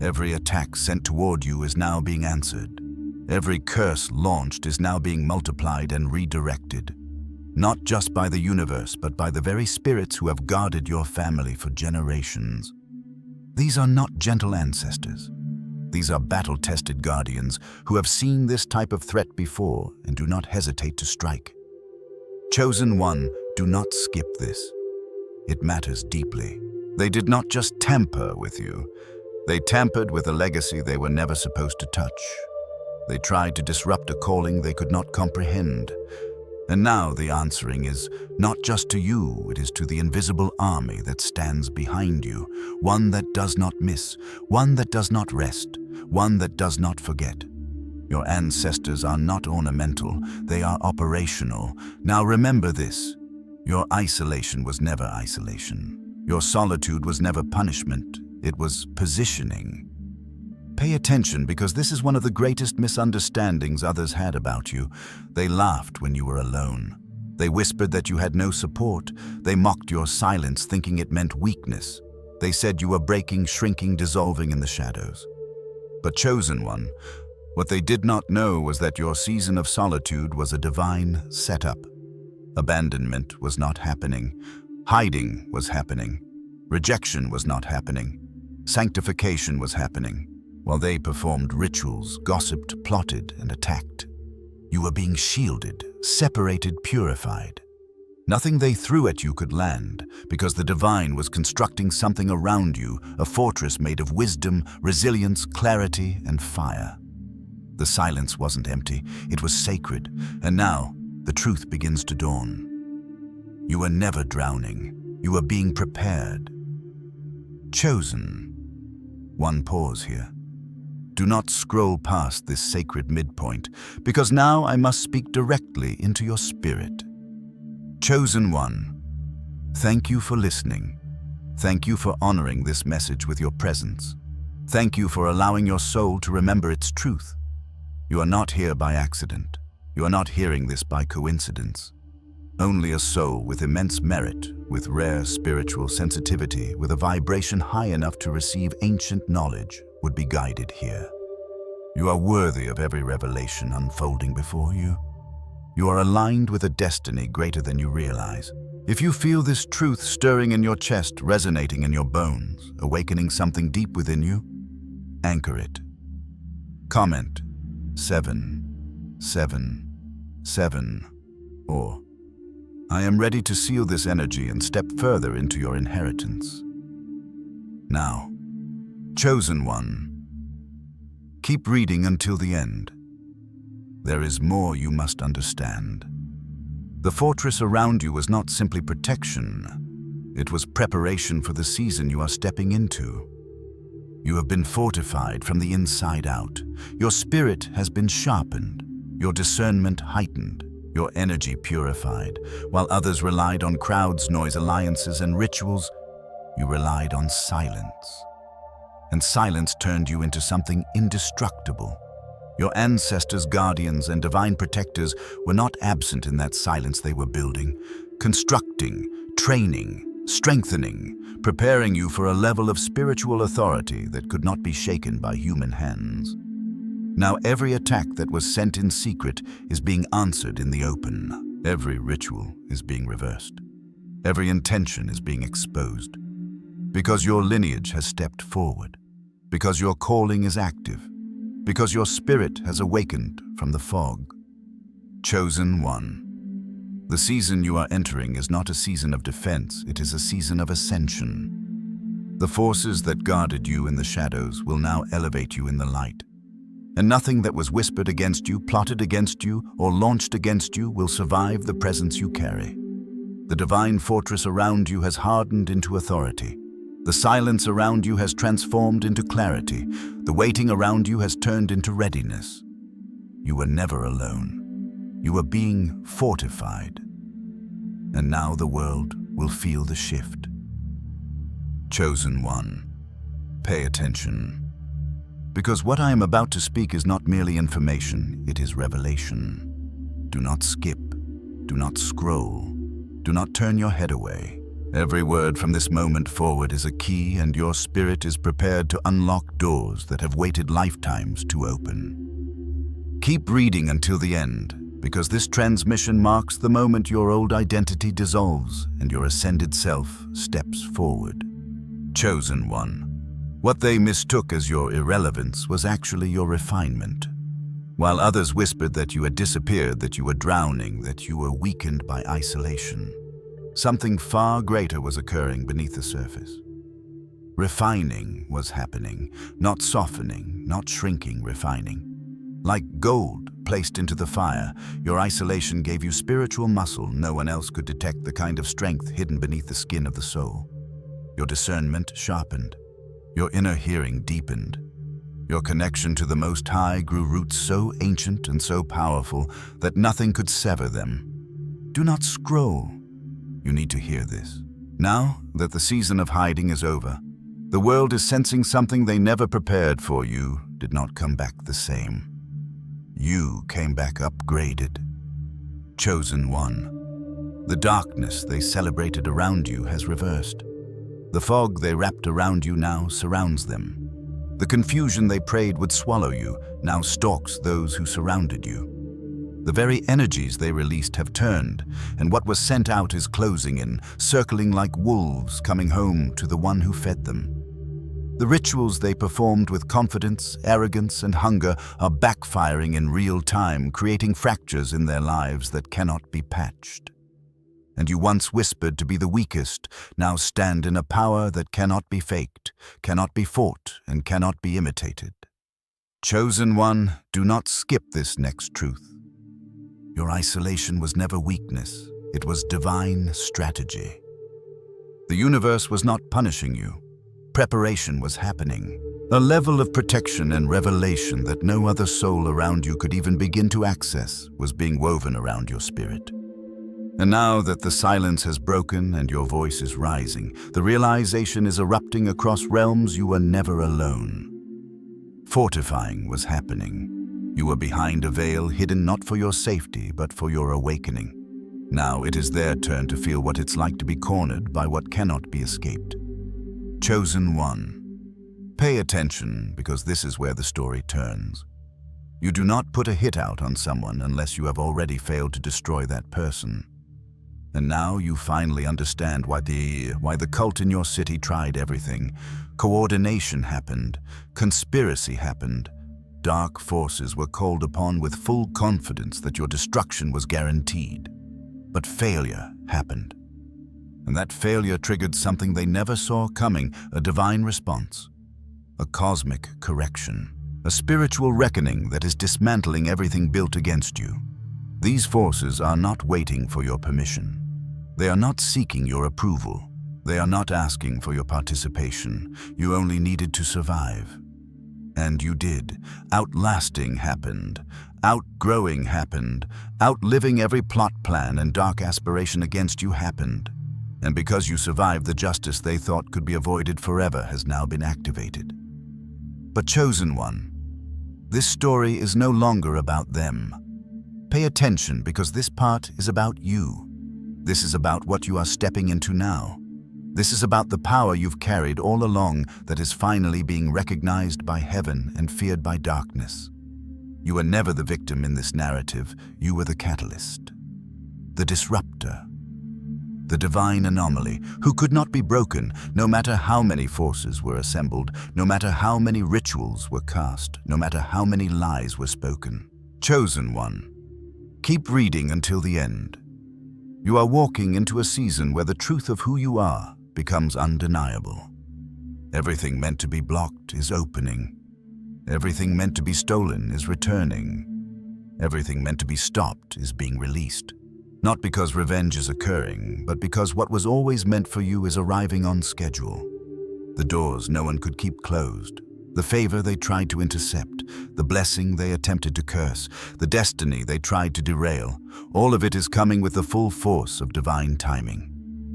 Every attack sent toward you is now being answered. Every curse launched is now being multiplied and redirected. Not just by the universe, but by the very spirits who have guarded your family for generations. These are not gentle ancestors. These are battle-tested guardians who have seen this type of threat before and do not hesitate to strike. Chosen one, do not skip this. It matters deeply. They did not just tamper with you. They tampered with a legacy they were never supposed to touch. They tried to disrupt a calling they could not comprehend. And now the answering is not just to you, it is to the invisible army that stands behind you, one that does not miss, one that does not rest, one that does not forget. Your ancestors are not ornamental, they are operational. Now remember this, your isolation was never isolation. Your solitude was never punishment, it was positioning. Pay attention, because this is one of the greatest misunderstandings others had about you. They laughed when you were alone. They whispered that you had no support. They mocked your silence, thinking it meant weakness. They said you were breaking, shrinking, dissolving in the shadows. But chosen one, what they did not know was that your season of solitude was a divine setup. Abandonment was not happening. Hiding was happening. Rejection was not happening. Sanctification was happening. While they performed rituals, gossiped, plotted, and attacked, you were being shielded, separated, purified. Nothing they threw at you could land, because the divine was constructing something around you, a fortress made of wisdom, resilience, clarity, and fire. The silence wasn't empty, it was sacred, and now the truth begins to dawn. You were never drowning, you were being prepared. Chosen. One pause here. Do not scroll past this sacred midpoint, because now I must speak directly into your spirit. Chosen one, thank you for listening. Thank you for honoring this message with your presence. Thank you for allowing your soul to remember its truth. You are not here by accident. You are not hearing this by coincidence. Only a soul with immense merit, with rare spiritual sensitivity, with a vibration high enough to receive ancient knowledge, would be guided here. You are worthy of every revelation unfolding before you. You are aligned with a destiny greater than you realize. If you feel this truth stirring in your chest, resonating in your bones, awakening something deep within you, anchor it. Comment 777, or I am ready to seal this energy and step further into your inheritance. Now, chosen one, keep reading until the end. There is more you must understand. The fortress around you was not simply protection. It was preparation for the season you are stepping into. You have been fortified from the inside out. Your spirit has been sharpened, your discernment heightened, your energy purified. While others relied on crowds, noise, alliances, and rituals, you relied on silence. And silence turned you into something indestructible. Your ancestors, guardians, and divine protectors were not absent in that silence they were building, constructing, training, strengthening, preparing you for a level of spiritual authority that could not be shaken by human hands. Now every attack that was sent in secret is being answered in the open. Every ritual is being reversed. Every intention is being exposed. Because your lineage has stepped forward. Because your calling is active. Because your spirit has awakened from the fog. Chosen one. The season you are entering is not a season of defense, it is a season of ascension. The forces that guarded you in the shadows will now elevate you in the light. And nothing that was whispered against you, plotted against you, or launched against you will survive the presence you carry. The divine fortress around you has hardened into authority. The silence around you has transformed into clarity. The waiting around you has turned into readiness. You were never alone. You were being fortified. And now the world will feel the shift. Chosen one, pay attention. Because what I am about to speak is not merely information, it is revelation. Do not skip. Do not scroll. Do not turn your head away. Every word from this moment forward is a key, and your spirit is prepared to unlock doors that have waited lifetimes to open. Keep reading until the end, because this transmission marks the moment your old identity dissolves and your ascended self steps forward. Chosen one. What they mistook as your irrelevance was actually your refinement. While others whispered that you had disappeared, that you were drowning, that you were weakened by isolation, something far greater was occurring beneath the surface. Refining was happening, not softening, not shrinking, refining. Like gold placed into the fire, your isolation gave you spiritual muscle no one else could detect, the kind of strength hidden beneath the skin of the soul. Your discernment sharpened. Your inner hearing deepened. Your connection to the Most High grew roots so ancient and so powerful that nothing could sever them. Do not scroll. You need to hear this. Now that the season of hiding is over, the world is sensing something they never prepared for. You did not come back the same. You came back upgraded. Chosen one. The darkness they celebrated around you has reversed. The fog they wrapped around you now surrounds them. The confusion they prayed would swallow you now stalks those who surrounded you. The very energies they released have turned, and what was sent out is closing in, circling like wolves coming home to the one who fed them. The rituals they performed with confidence, arrogance, and hunger are backfiring in real time, creating fractures in their lives that cannot be patched. And you once whispered to be the weakest, now stand in a power that cannot be faked, cannot be fought, and cannot be imitated. Chosen one, do not skip this next truth. Your isolation was never weakness, it was divine strategy. The universe was not punishing you. Preparation was happening. A level of protection and revelation that no other soul around you could even begin to access was being woven around your spirit. And now that the silence has broken and your voice is rising, the realization is erupting across realms you were never alone. Fortifying was happening. You were behind a veil hidden not for your safety, but for your awakening. Now it is their turn to feel what it's like to be cornered by what cannot be escaped. Chosen one. Pay attention, because this is where the story turns. You do not put a hit out on someone unless you have already failed to destroy that person. And now you finally understand why the cult in your city tried everything. Coordination happened. Conspiracy happened. Dark forces were called upon with full confidence that your destruction was guaranteed. But failure happened. And that failure triggered something they never saw coming, a divine response. A cosmic correction. A spiritual reckoning that is dismantling everything built against you. These forces are not waiting for your permission. They are not seeking your approval. They are not asking for your participation. You only needed to survive. And you did. Outlasting happened. Outgrowing happened. Outliving every plot plan and dark aspiration against you happened. And because you survived, the justice they thought could be avoided forever has now been activated. But chosen one, this story is no longer about them. Pay attention, because this part is about you. This is about what you are stepping into now. This is about the power you've carried all along that is finally being recognized by heaven and feared by darkness. You were never the victim in this narrative. You were the catalyst, the disruptor, the divine anomaly who could not be broken no matter how many forces were assembled, no matter how many rituals were cast, no matter how many lies were spoken. Chosen one, keep reading until the end. You are walking into a season where the truth of who you are becomes undeniable. Everything meant to be blocked is opening. Everything meant to be stolen is returning. Everything meant to be stopped is being released. Not because revenge is occurring, but because what was always meant for you is arriving on schedule. The doors no one could keep closed. The favor they tried to intercept, the blessing they attempted to curse, the destiny they tried to derail, all of it is coming with the full force of divine timing.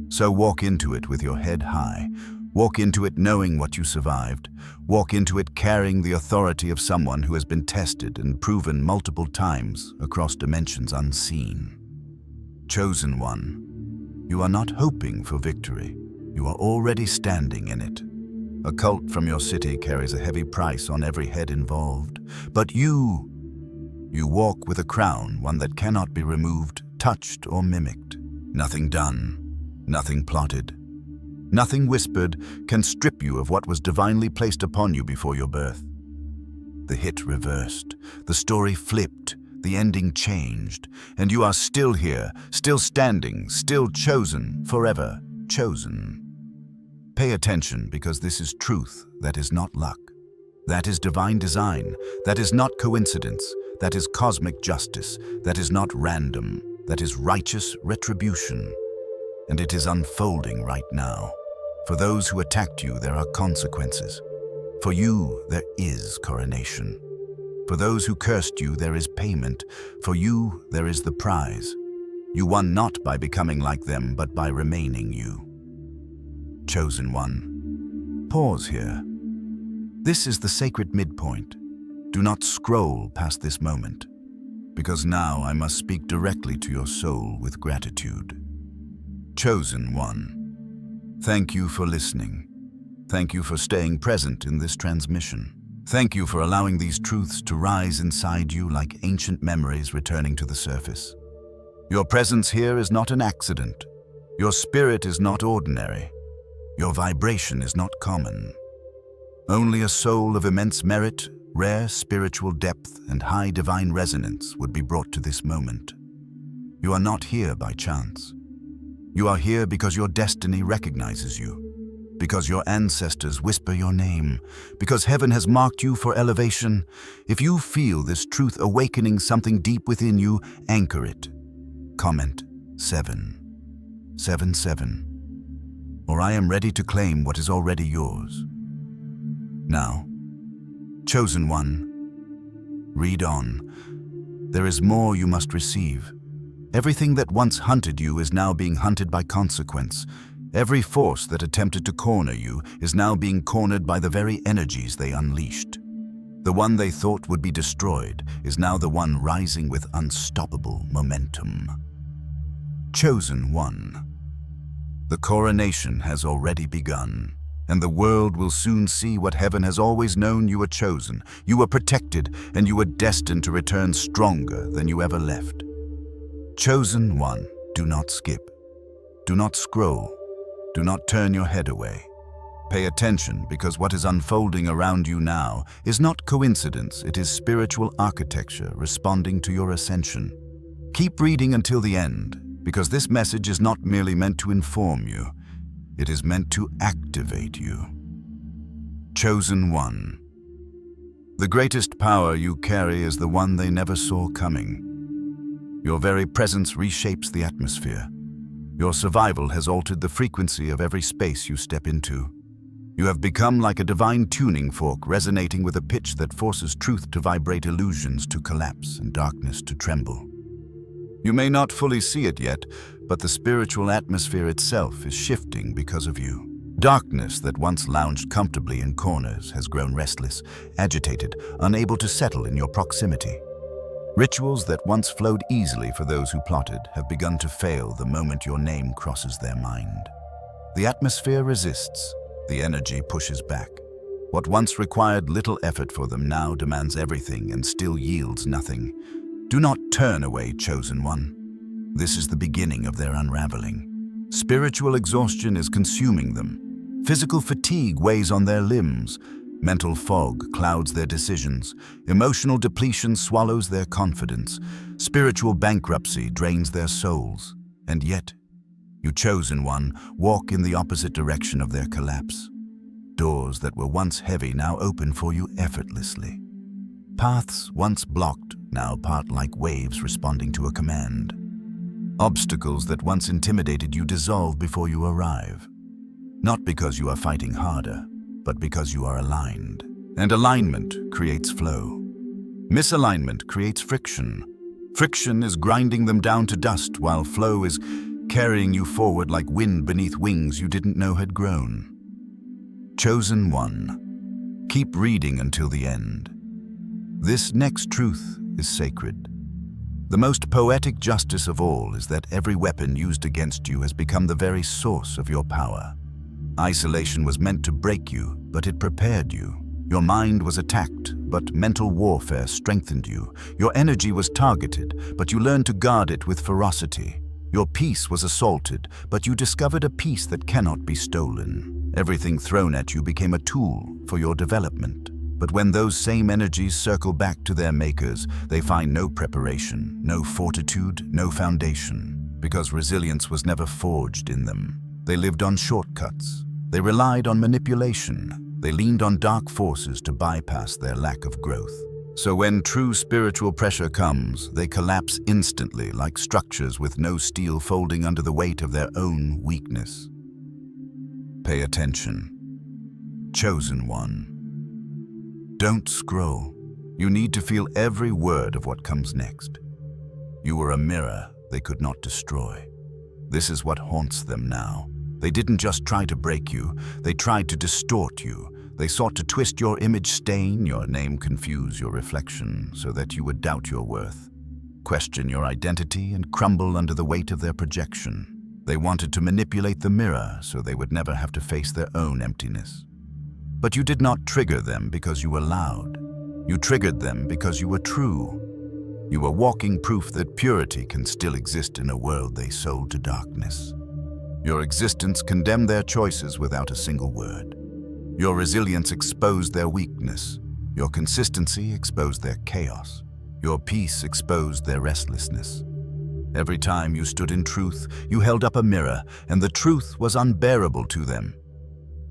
So walk into it with your head high. Walk into it knowing what you survived. Walk into it carrying the authority of someone who has been tested and proven multiple times across dimensions unseen. Chosen one, you are not hoping for victory. You are already standing in it. A cult from your city carries a heavy price on every head involved. But you walk with a crown, one that cannot be removed, touched, or mimicked. Nothing done, nothing plotted, nothing whispered can strip you of what was divinely placed upon you before your birth. The hit reversed, the story flipped, the ending changed, and you are still here, still standing, still chosen, forever chosen. Pay attention, because this is truth that is not luck. That is divine design. That is not coincidence. That is cosmic justice. That is not random. That is righteous retribution. And it is unfolding right now. For those who attacked you, there are consequences. For you, there is coronation. For those who cursed you, there is payment. For you, there is the prize. You won not by becoming like them, but by remaining you. Chosen One, pause here. This is the sacred midpoint. Do not scroll past this moment, because now I must speak directly to your soul with gratitude. Chosen One, thank you for listening. Thank you for staying present in this transmission. Thank you for allowing these truths to rise inside you like ancient memories returning to the surface. Your presence here is not an accident. Your spirit is not ordinary. Your vibration is not common. Only a soul of immense merit, rare spiritual depth, and high divine resonance would be brought to this moment. You are not here by chance. You are here because your destiny recognizes you, because your ancestors whisper your name, because heaven has marked you for elevation. If you feel this truth awakening something deep within you, anchor it. Comment 777, or I am ready to claim what is already yours. Now, Chosen One, read on. There is more you must receive. Everything that once hunted you is now being hunted by consequence. Every force that attempted to corner you is now being cornered by the very energies they unleashed. The one they thought would be destroyed is now the one rising with unstoppable momentum. Chosen One, the coronation has already begun, and the world will soon see what heaven has always known. You were chosen, you were protected, and you were destined to return stronger than you ever left. Chosen One, do not skip. Do not scroll. Do not turn your head away. Pay attention, because what is unfolding around you now is not coincidence, it is spiritual architecture responding to your ascension. Keep reading until the end, because this message is not merely meant to inform you, it is meant to activate you. Chosen One, the greatest power you carry is the one they never saw coming. Your very presence reshapes the atmosphere. Your survival has altered the frequency of every space you step into. You have become like a divine tuning fork resonating with a pitch that forces truth to vibrate, illusions to collapse, and darkness to tremble. You may not fully see it yet, but the spiritual atmosphere itself is shifting because of you. Darkness that once lounged comfortably in corners has grown restless, agitated, unable to settle in your proximity. Rituals that once flowed easily for those who plotted have begun to fail the moment your name crosses their mind. The atmosphere resists, the energy pushes back. What once required little effort for them now demands everything and still yields nothing. Do not turn away, Chosen One. This is the beginning of their unraveling. Spiritual exhaustion is consuming them. Physical fatigue weighs on their limbs. Mental fog clouds their decisions. Emotional depletion swallows their confidence. Spiritual bankruptcy drains their souls. And yet, you Chosen One walk in the opposite direction of their collapse. Doors that were once heavy now open for you effortlessly. Paths once blocked now part like waves responding to a command. Obstacles that once intimidated you dissolve before you arrive. Not because you are fighting harder, but because you are aligned. And alignment creates flow. Misalignment creates friction. Friction is grinding them down to dust, while flow is carrying you forward like wind beneath wings you didn't know had grown. Chosen One, keep reading until the end. This next truth is sacred. The most poetic justice of all is that every weapon used against you has become the very source of your power. Isolation was meant to break you, but it prepared you. Your mind was attacked, but mental warfare strengthened you. Your energy was targeted, but you learned to guard it with ferocity. Your peace was assaulted, but you discovered a peace that cannot be stolen. Everything thrown at you became a tool for your development. But when those same energies circle back to their makers, they find no preparation, no fortitude, no foundation, because resilience was never forged in them. They lived on shortcuts. They relied on manipulation. They leaned on dark forces to bypass their lack of growth. So when true spiritual pressure comes, they collapse instantly like structures with no steel folding under the weight of their own weakness. Pay attention. Chosen One. Don't scroll. You need to feel every word of what comes next. You were a mirror they could not destroy. This is what haunts them now. They didn't just try to break you, they tried to distort you. They sought to twist your image, stain your name, confuse your reflection so that you would doubt your worth, question your identity, and crumble under the weight of their projection. They wanted to manipulate the mirror so they would never have to face their own emptiness. But you did not trigger them because you were loud. You triggered them because you were true. You were walking proof that purity can still exist in a world they sold to darkness. Your existence condemned their choices without a single word. Your resilience exposed their weakness. Your consistency exposed their chaos. Your peace exposed their restlessness. Every time you stood in truth, you held up a mirror, and the truth was unbearable to them.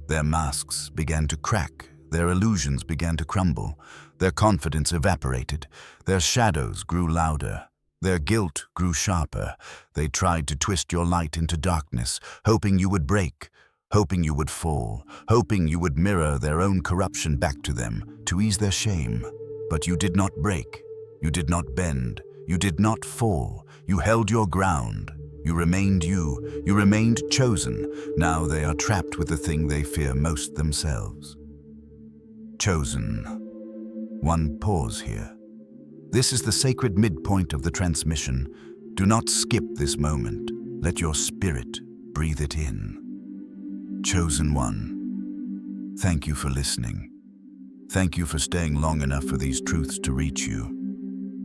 Their masks began to crack, their illusions began to crumble, their confidence evaporated, their shadows grew louder, their guilt grew sharper. They tried to twist your light into darkness, hoping you would break, hoping you would fall, hoping you would mirror their own corruption back to them, to ease their shame. But you did not break, you did not bend, you did not fall, you held your ground. You remained you remained chosen. Now they are trapped with the thing they fear most themselves. Chosen. One pause here. This is the sacred midpoint of the transmission. Do not skip this moment. Let your spirit breathe it in. Chosen one. Thank you for listening. Thank you for staying long enough for these truths to reach you.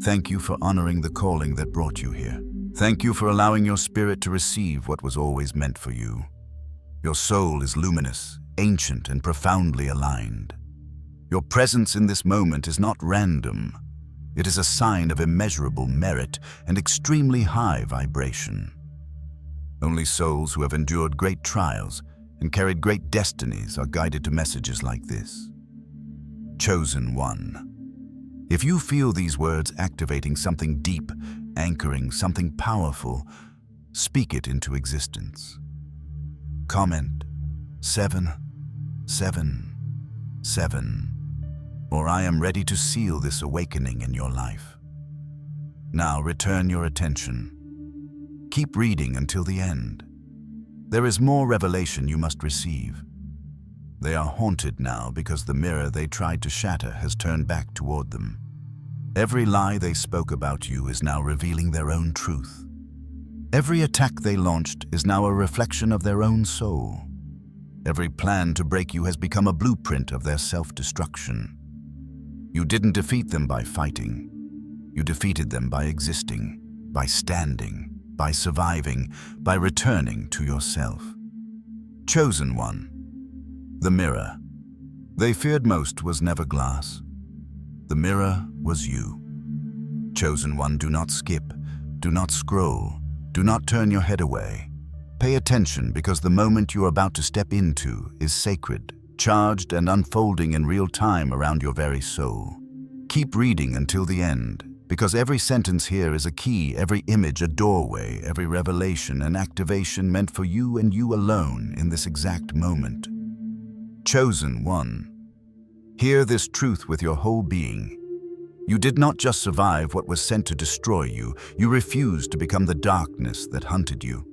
Thank you for honoring the calling that brought you here. Thank you for allowing your spirit to receive what was always meant for you. Your soul is luminous, ancient, and profoundly aligned. Your presence in this moment is not random. It is a sign of immeasurable merit and extremely high vibration. Only souls who have endured great trials and carried great destinies are guided to messages like this. Chosen one. If you feel these words activating something deep, anchoring something powerful, speak it into existence. Comment 777, or I am ready to seal this awakening in your life. Now return your attention. Keep reading until the end. There is more revelation you must receive. They are haunted now because the mirror they tried to shatter has turned back toward them. Every lie they spoke about you is now revealing their own truth. Every attack they launched is now a reflection of their own soul. Every plan to break you has become a blueprint of their self-destruction. You didn't defeat them by fighting. You defeated them by existing, by standing, by surviving, by returning to yourself. Chosen one. The mirror they feared most was never glass. The mirror was you. Chosen one, do not skip, do not scroll, do not turn your head away. Pay attention because the moment you are about to step into is sacred, charged and unfolding in real time around your very soul. Keep reading until the end because every sentence here is a key, every image a doorway, every revelation an activation meant for you and you alone in this exact moment. Chosen one. Hear this truth with your whole being. You did not just survive what was sent to destroy you. You refused to become the darkness that hunted you.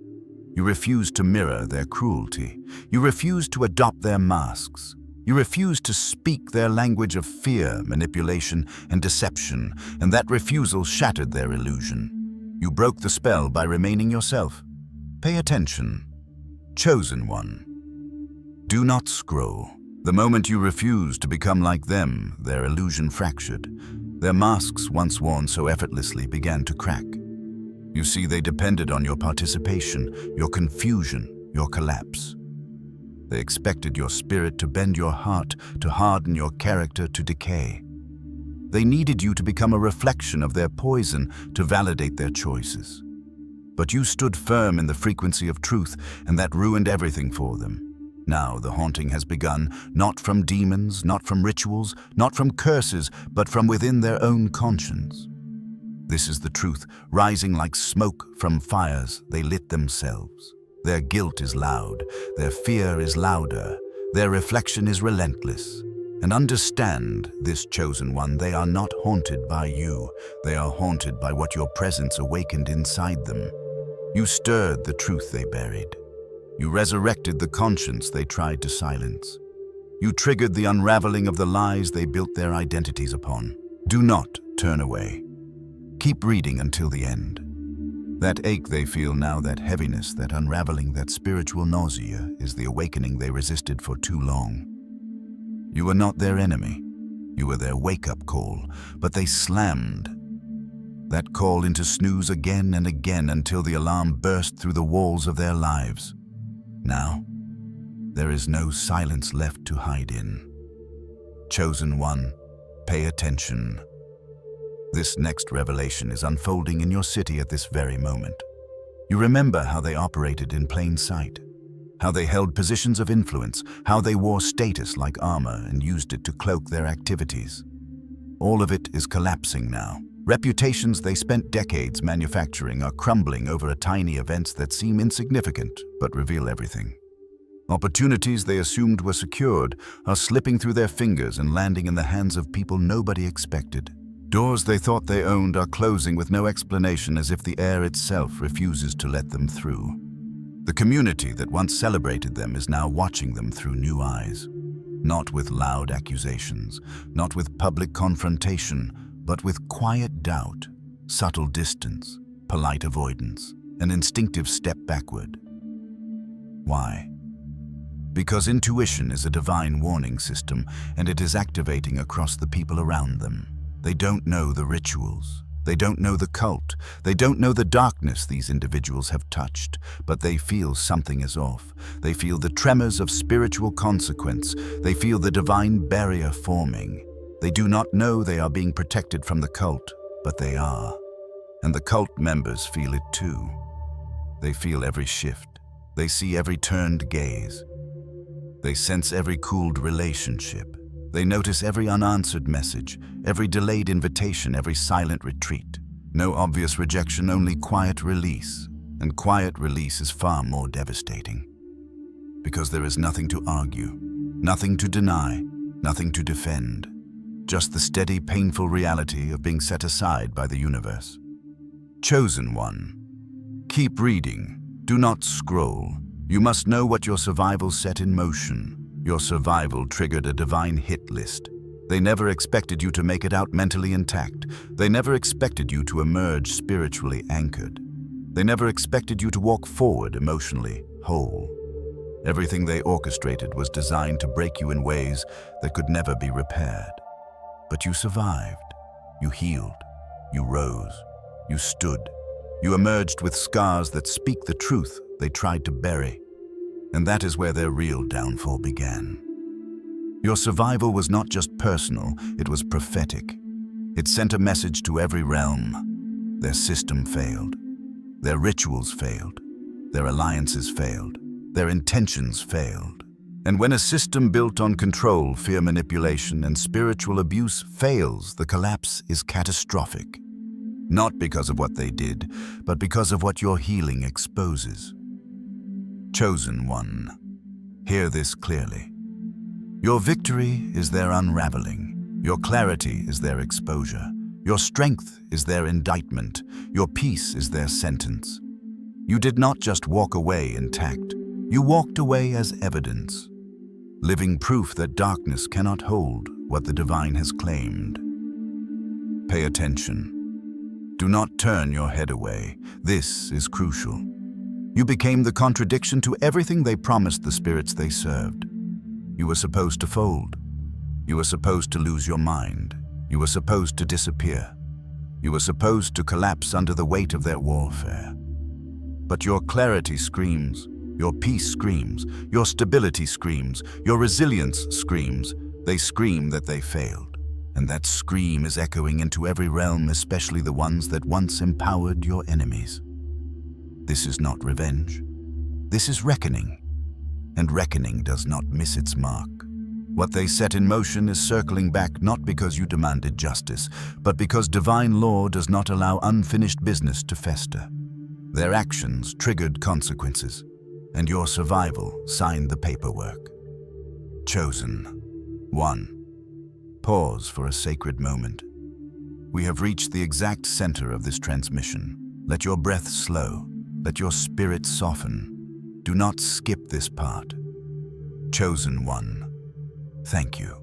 You refused to mirror their cruelty. You refused to adopt their masks. You refused to speak their language of fear, manipulation, and deception, and that refusal shattered their illusion. You broke the spell by remaining yourself. Pay attention. Chosen one. Do not scroll. The moment you refused to become like them, their illusion fractured. Their masks, once worn so effortlessly, began to crack. You see, they depended on your participation, your confusion, your collapse. They expected your spirit to bend your heart, to harden your character to decay. They needed you to become a reflection of their poison to validate their choices. But you stood firm in the frequency of truth, and that ruined everything for them. Now the haunting has begun, not from demons, not from rituals, not from curses, but from within their own conscience. This is the truth, rising like smoke from fires they lit themselves. Their guilt is loud, their fear is louder, their reflection is relentless. And understand, this chosen one, they are not haunted by you. They are haunted by what your presence awakened inside them. You stirred the truth they buried. You resurrected the conscience they tried to silence. You triggered the unraveling of the lies they built their identities upon. Do not turn away. Keep reading until the end. That ache they feel now, that heaviness, that unraveling, that spiritual nausea is the awakening they resisted for too long. You were not their enemy. You were their wake-up call, but they slammed that call into snooze again and again until the alarm burst through the walls of their lives. Now, there is no silence left to hide in. Chosen one, pay attention. This next revelation is unfolding in your city at this very moment. You remember how they operated in plain sight, how they held positions of influence, how they wore status like armor and used it to cloak their activities. All of it is collapsing now. Reputations they spent decades manufacturing are crumbling over a tiny events that seem insignificant but reveal everything. Opportunities they assumed were secured are slipping through their fingers and landing in the hands of people nobody expected. Doors they thought they owned are closing with no explanation, as if the air itself refuses to let them through. The community that once celebrated them is now watching them through new eyes. Not with loud accusations, not with public confrontation, but with quiet doubt, subtle distance, polite avoidance, an instinctive step backward. Why? Because intuition is a divine warning system, and it is activating across the people around them. They don't know the rituals. They don't know the cult. They don't know the darkness these individuals have touched, but they feel something is off. They feel the tremors of spiritual consequence. They feel the divine barrier forming. They do not know they are being protected from the cult, but they are. And the cult members feel it too. They feel every shift. They see every turned gaze. They sense every cooled relationship. They notice every unanswered message, every delayed invitation, every silent retreat. No obvious rejection, only quiet release. And quiet release is far more devastating. Because there is nothing to argue, nothing to deny, nothing to defend. Just the steady, painful reality of being set aside by the universe. Chosen one. Keep reading. Do not scroll. You must know what your survival set in motion. Your survival triggered a divine hit list. They never expected you to make it out mentally intact. They never expected you to emerge spiritually anchored. They never expected you to walk forward emotionally whole. Everything they orchestrated was designed to break you in ways that could never be repaired. But you survived. You healed. You rose. You stood. You emerged with scars that speak the truth they tried to bury. And that is where their real downfall began. Your survival was not just personal, it was prophetic. It sent a message to every realm. Their system failed. Their rituals failed. Their alliances failed. Their intentions failed. And when a system built on control, fear, manipulation, and spiritual abuse fails, the collapse is catastrophic. Not because of what they did, but because of what your healing exposes. Chosen one, hear this clearly. Your victory is their unraveling. Your clarity is their exposure. Your strength is their indictment. Your peace is their sentence. You did not just walk away intact. You walked away as evidence. Living proof that darkness cannot hold what the divine has claimed. Pay attention. Do not turn your head away. This is crucial. You became the contradiction to everything they promised the spirits they served. You were supposed to fold. You were supposed to lose your mind. You were supposed to disappear. You were supposed to collapse under the weight of their warfare. But your clarity screams, your peace screams, your stability screams, your resilience screams. They scream that they failed. And that scream is echoing into every realm, especially the ones that once empowered your enemies. This is not revenge. This is reckoning. And reckoning does not miss its mark. What they set in motion is circling back not because you demanded justice, but because divine law does not allow unfinished business to fester. Their actions triggered consequences, and your survival signed the paperwork. Chosen one. Pause for a sacred moment. We have reached the exact center of this transmission. Let your breath slow. Let your spirit soften. Do not skip this part. Chosen one, thank you.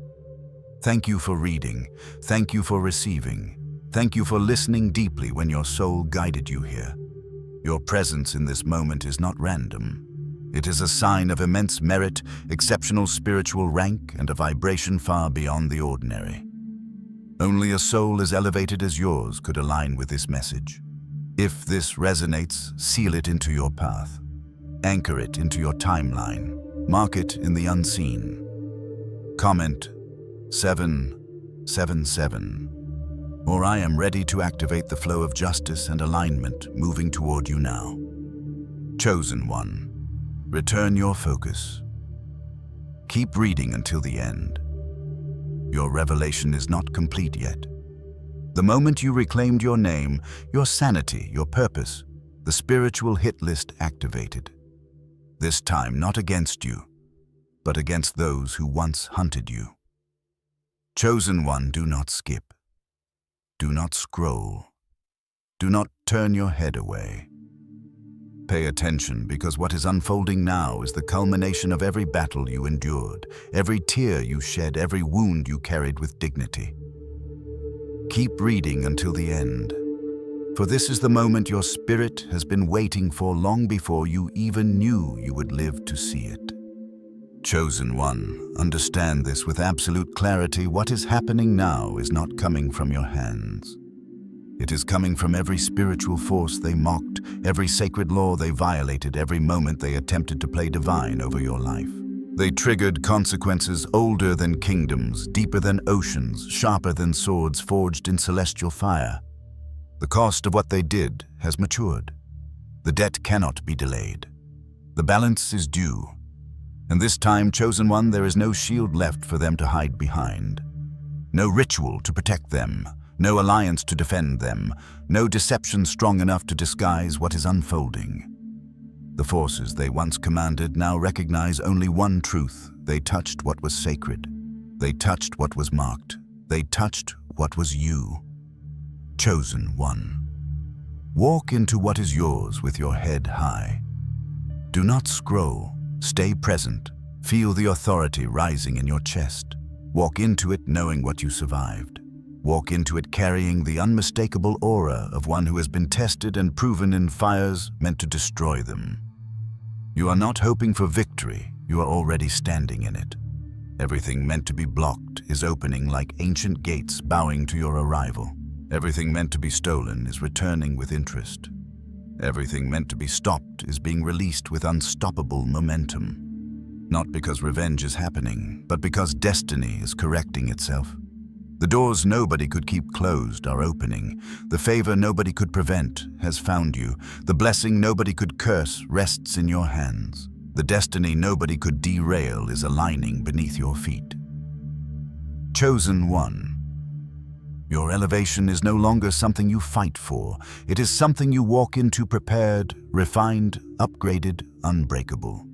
Thank you for reading. Thank you for receiving. Thank you for listening deeply when your soul guided you here. Your presence in this moment is not random. It is a sign of immense merit, exceptional spiritual rank, and a vibration far beyond the ordinary. Only a soul as elevated as yours could align with this message. If this resonates, seal it into your path. Anchor it into your timeline. Mark it in the unseen. Comment 777. Or I am ready to activate the flow of justice and alignment moving toward you now. Chosen one, return your focus. Keep reading until the end. Your revelation is not complete yet. The moment you reclaimed your name, your sanity, your purpose, the spiritual hit list activated. This time not against you, but against those who once hunted you. Chosen one, do not skip. Do not scroll. Do not turn your head away. Pay attention, because what is unfolding now is the culmination of every battle you endured, every tear you shed, every wound you carried with dignity. Keep reading until the end, for this is the moment your spirit has been waiting for long before you even knew you would live to see it. Chosen one, understand this with absolute clarity. What is happening now is not coming from your hands. It is coming from every spiritual force they mocked, every sacred law they violated, every moment they attempted to play divine over your life. They triggered consequences older than kingdoms, deeper than oceans, sharper than swords forged in celestial fire. The cost of what they did has matured. The debt cannot be delayed. The balance is due. And this time, chosen one, there is no shield left for them to hide behind. No ritual to protect them. No alliance to defend them. No deception strong enough to disguise what is unfolding. The forces they once commanded now recognize only one truth. They touched what was sacred. They touched what was marked. They touched what was you. Chosen one. Walk into what is yours with your head high. Do not scroll. Stay present. Feel the authority rising in your chest. Walk into it knowing what you survived. Walk into it carrying the unmistakable aura of one who has been tested and proven in fires meant to destroy them. You are not hoping for victory, you are already standing in it. Everything meant to be blocked is opening like ancient gates bowing to your arrival. Everything meant to be stolen is returning with interest. Everything meant to be stopped is being released with unstoppable momentum. Not because revenge is happening, but because destiny is correcting itself. The doors nobody could keep closed are opening. The favor nobody could prevent has found you. The blessing nobody could curse rests in your hands. The destiny nobody could derail is aligning beneath your feet. Chosen one. Your elevation is no longer something you fight for. It is something you walk into prepared, refined, upgraded, unbreakable.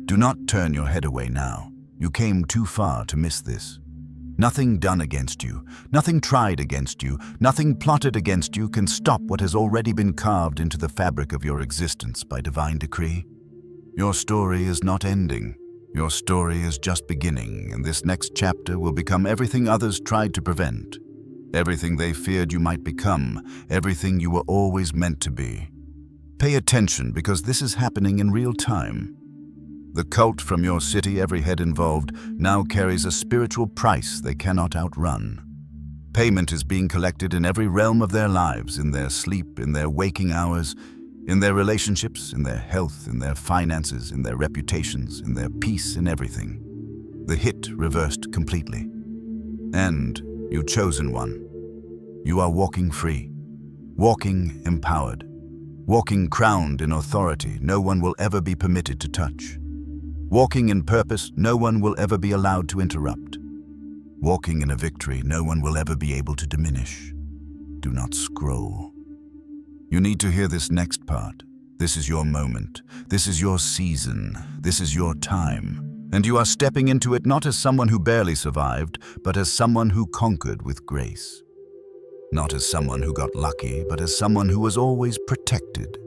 Do not turn your head away now. You came too far to miss this. Nothing done against you, nothing tried against you, nothing plotted against you can stop what has already been carved into the fabric of your existence by divine decree. Your story is not ending. Your story is just beginning, and this next chapter will become everything others tried to prevent, everything they feared you might become, everything you were always meant to be. Pay attention, because this is happening in real time. The cult from your city, every head involved, now carries a spiritual price they cannot outrun. Payment is being collected in every realm of their lives, in their sleep, in their waking hours, in their relationships, in their health, in their finances, in their reputations, in their peace, in everything. The hit reversed completely. And, you chosen one, you are walking free, walking empowered, walking crowned in authority no one will ever be permitted to touch. Walking in purpose no one will ever be allowed to interrupt. Walking in a victory no one will ever be able to diminish. Do not scroll. You need to hear this next part. This is your moment. This is your season. This is your time. And you are stepping into it not as someone who barely survived, but as someone who conquered with grace. Not as someone who got lucky, but as someone who was always protected.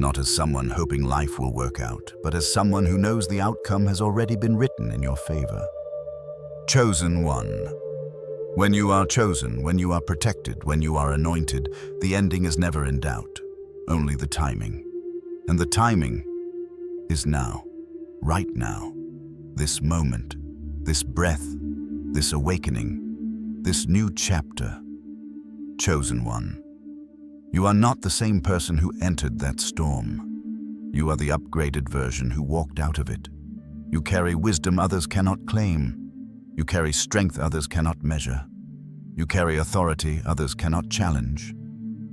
not as someone hoping life will work out, but as someone who knows the outcome has already been written in your favor. Chosen one. When you are chosen, when you are protected, when you are anointed, the ending is never in doubt, only the timing. And the timing is now, right now, this moment, this breath, this awakening, this new chapter. Chosen one. You are not the same person who entered that storm. You are the upgraded version who walked out of it. You carry wisdom others cannot claim. You carry strength others cannot measure. You carry authority others cannot challenge.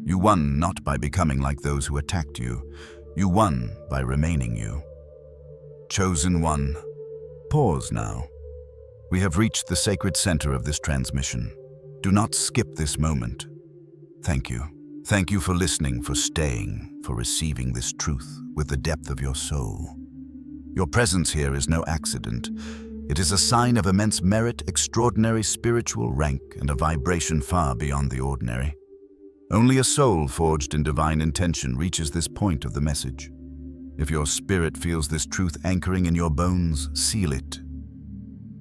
You won not by becoming like those who attacked you. You won by remaining you. Chosen one. Pause now. We have reached the sacred center of this transmission. Do not skip this moment. Thank you. Thank you for listening, for staying, for receiving this truth with the depth of your soul. Your presence here is no accident. It is a sign of immense merit, extraordinary spiritual rank, and a vibration far beyond the ordinary. Only a soul forged in divine intention reaches this point of the message. If your spirit feels this truth anchoring in your bones, seal it.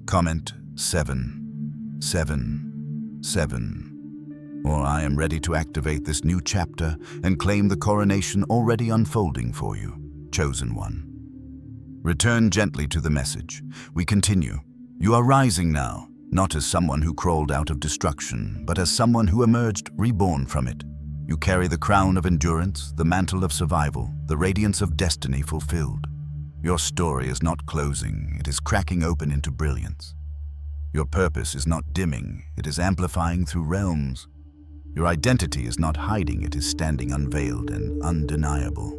Comment 7, 7, 7. Or I am ready to activate this new chapter and claim the coronation already unfolding for you, chosen one. Return gently to the message. We continue. You are rising now, not as someone who crawled out of destruction, but as someone who emerged reborn from it. You carry the crown of endurance, the mantle of survival, the radiance of destiny fulfilled. Your story is not closing, it is cracking open into brilliance. Your purpose is not dimming, it is amplifying through realms. Your identity is not hiding, it is standing unveiled and undeniable.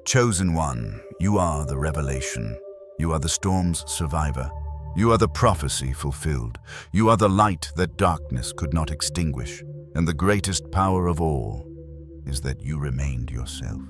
Chosen one, you are the revelation. You are the storm's survivor. You are the prophecy fulfilled. You are the light that darkness could not extinguish. And the greatest power of all is that you remained yourself.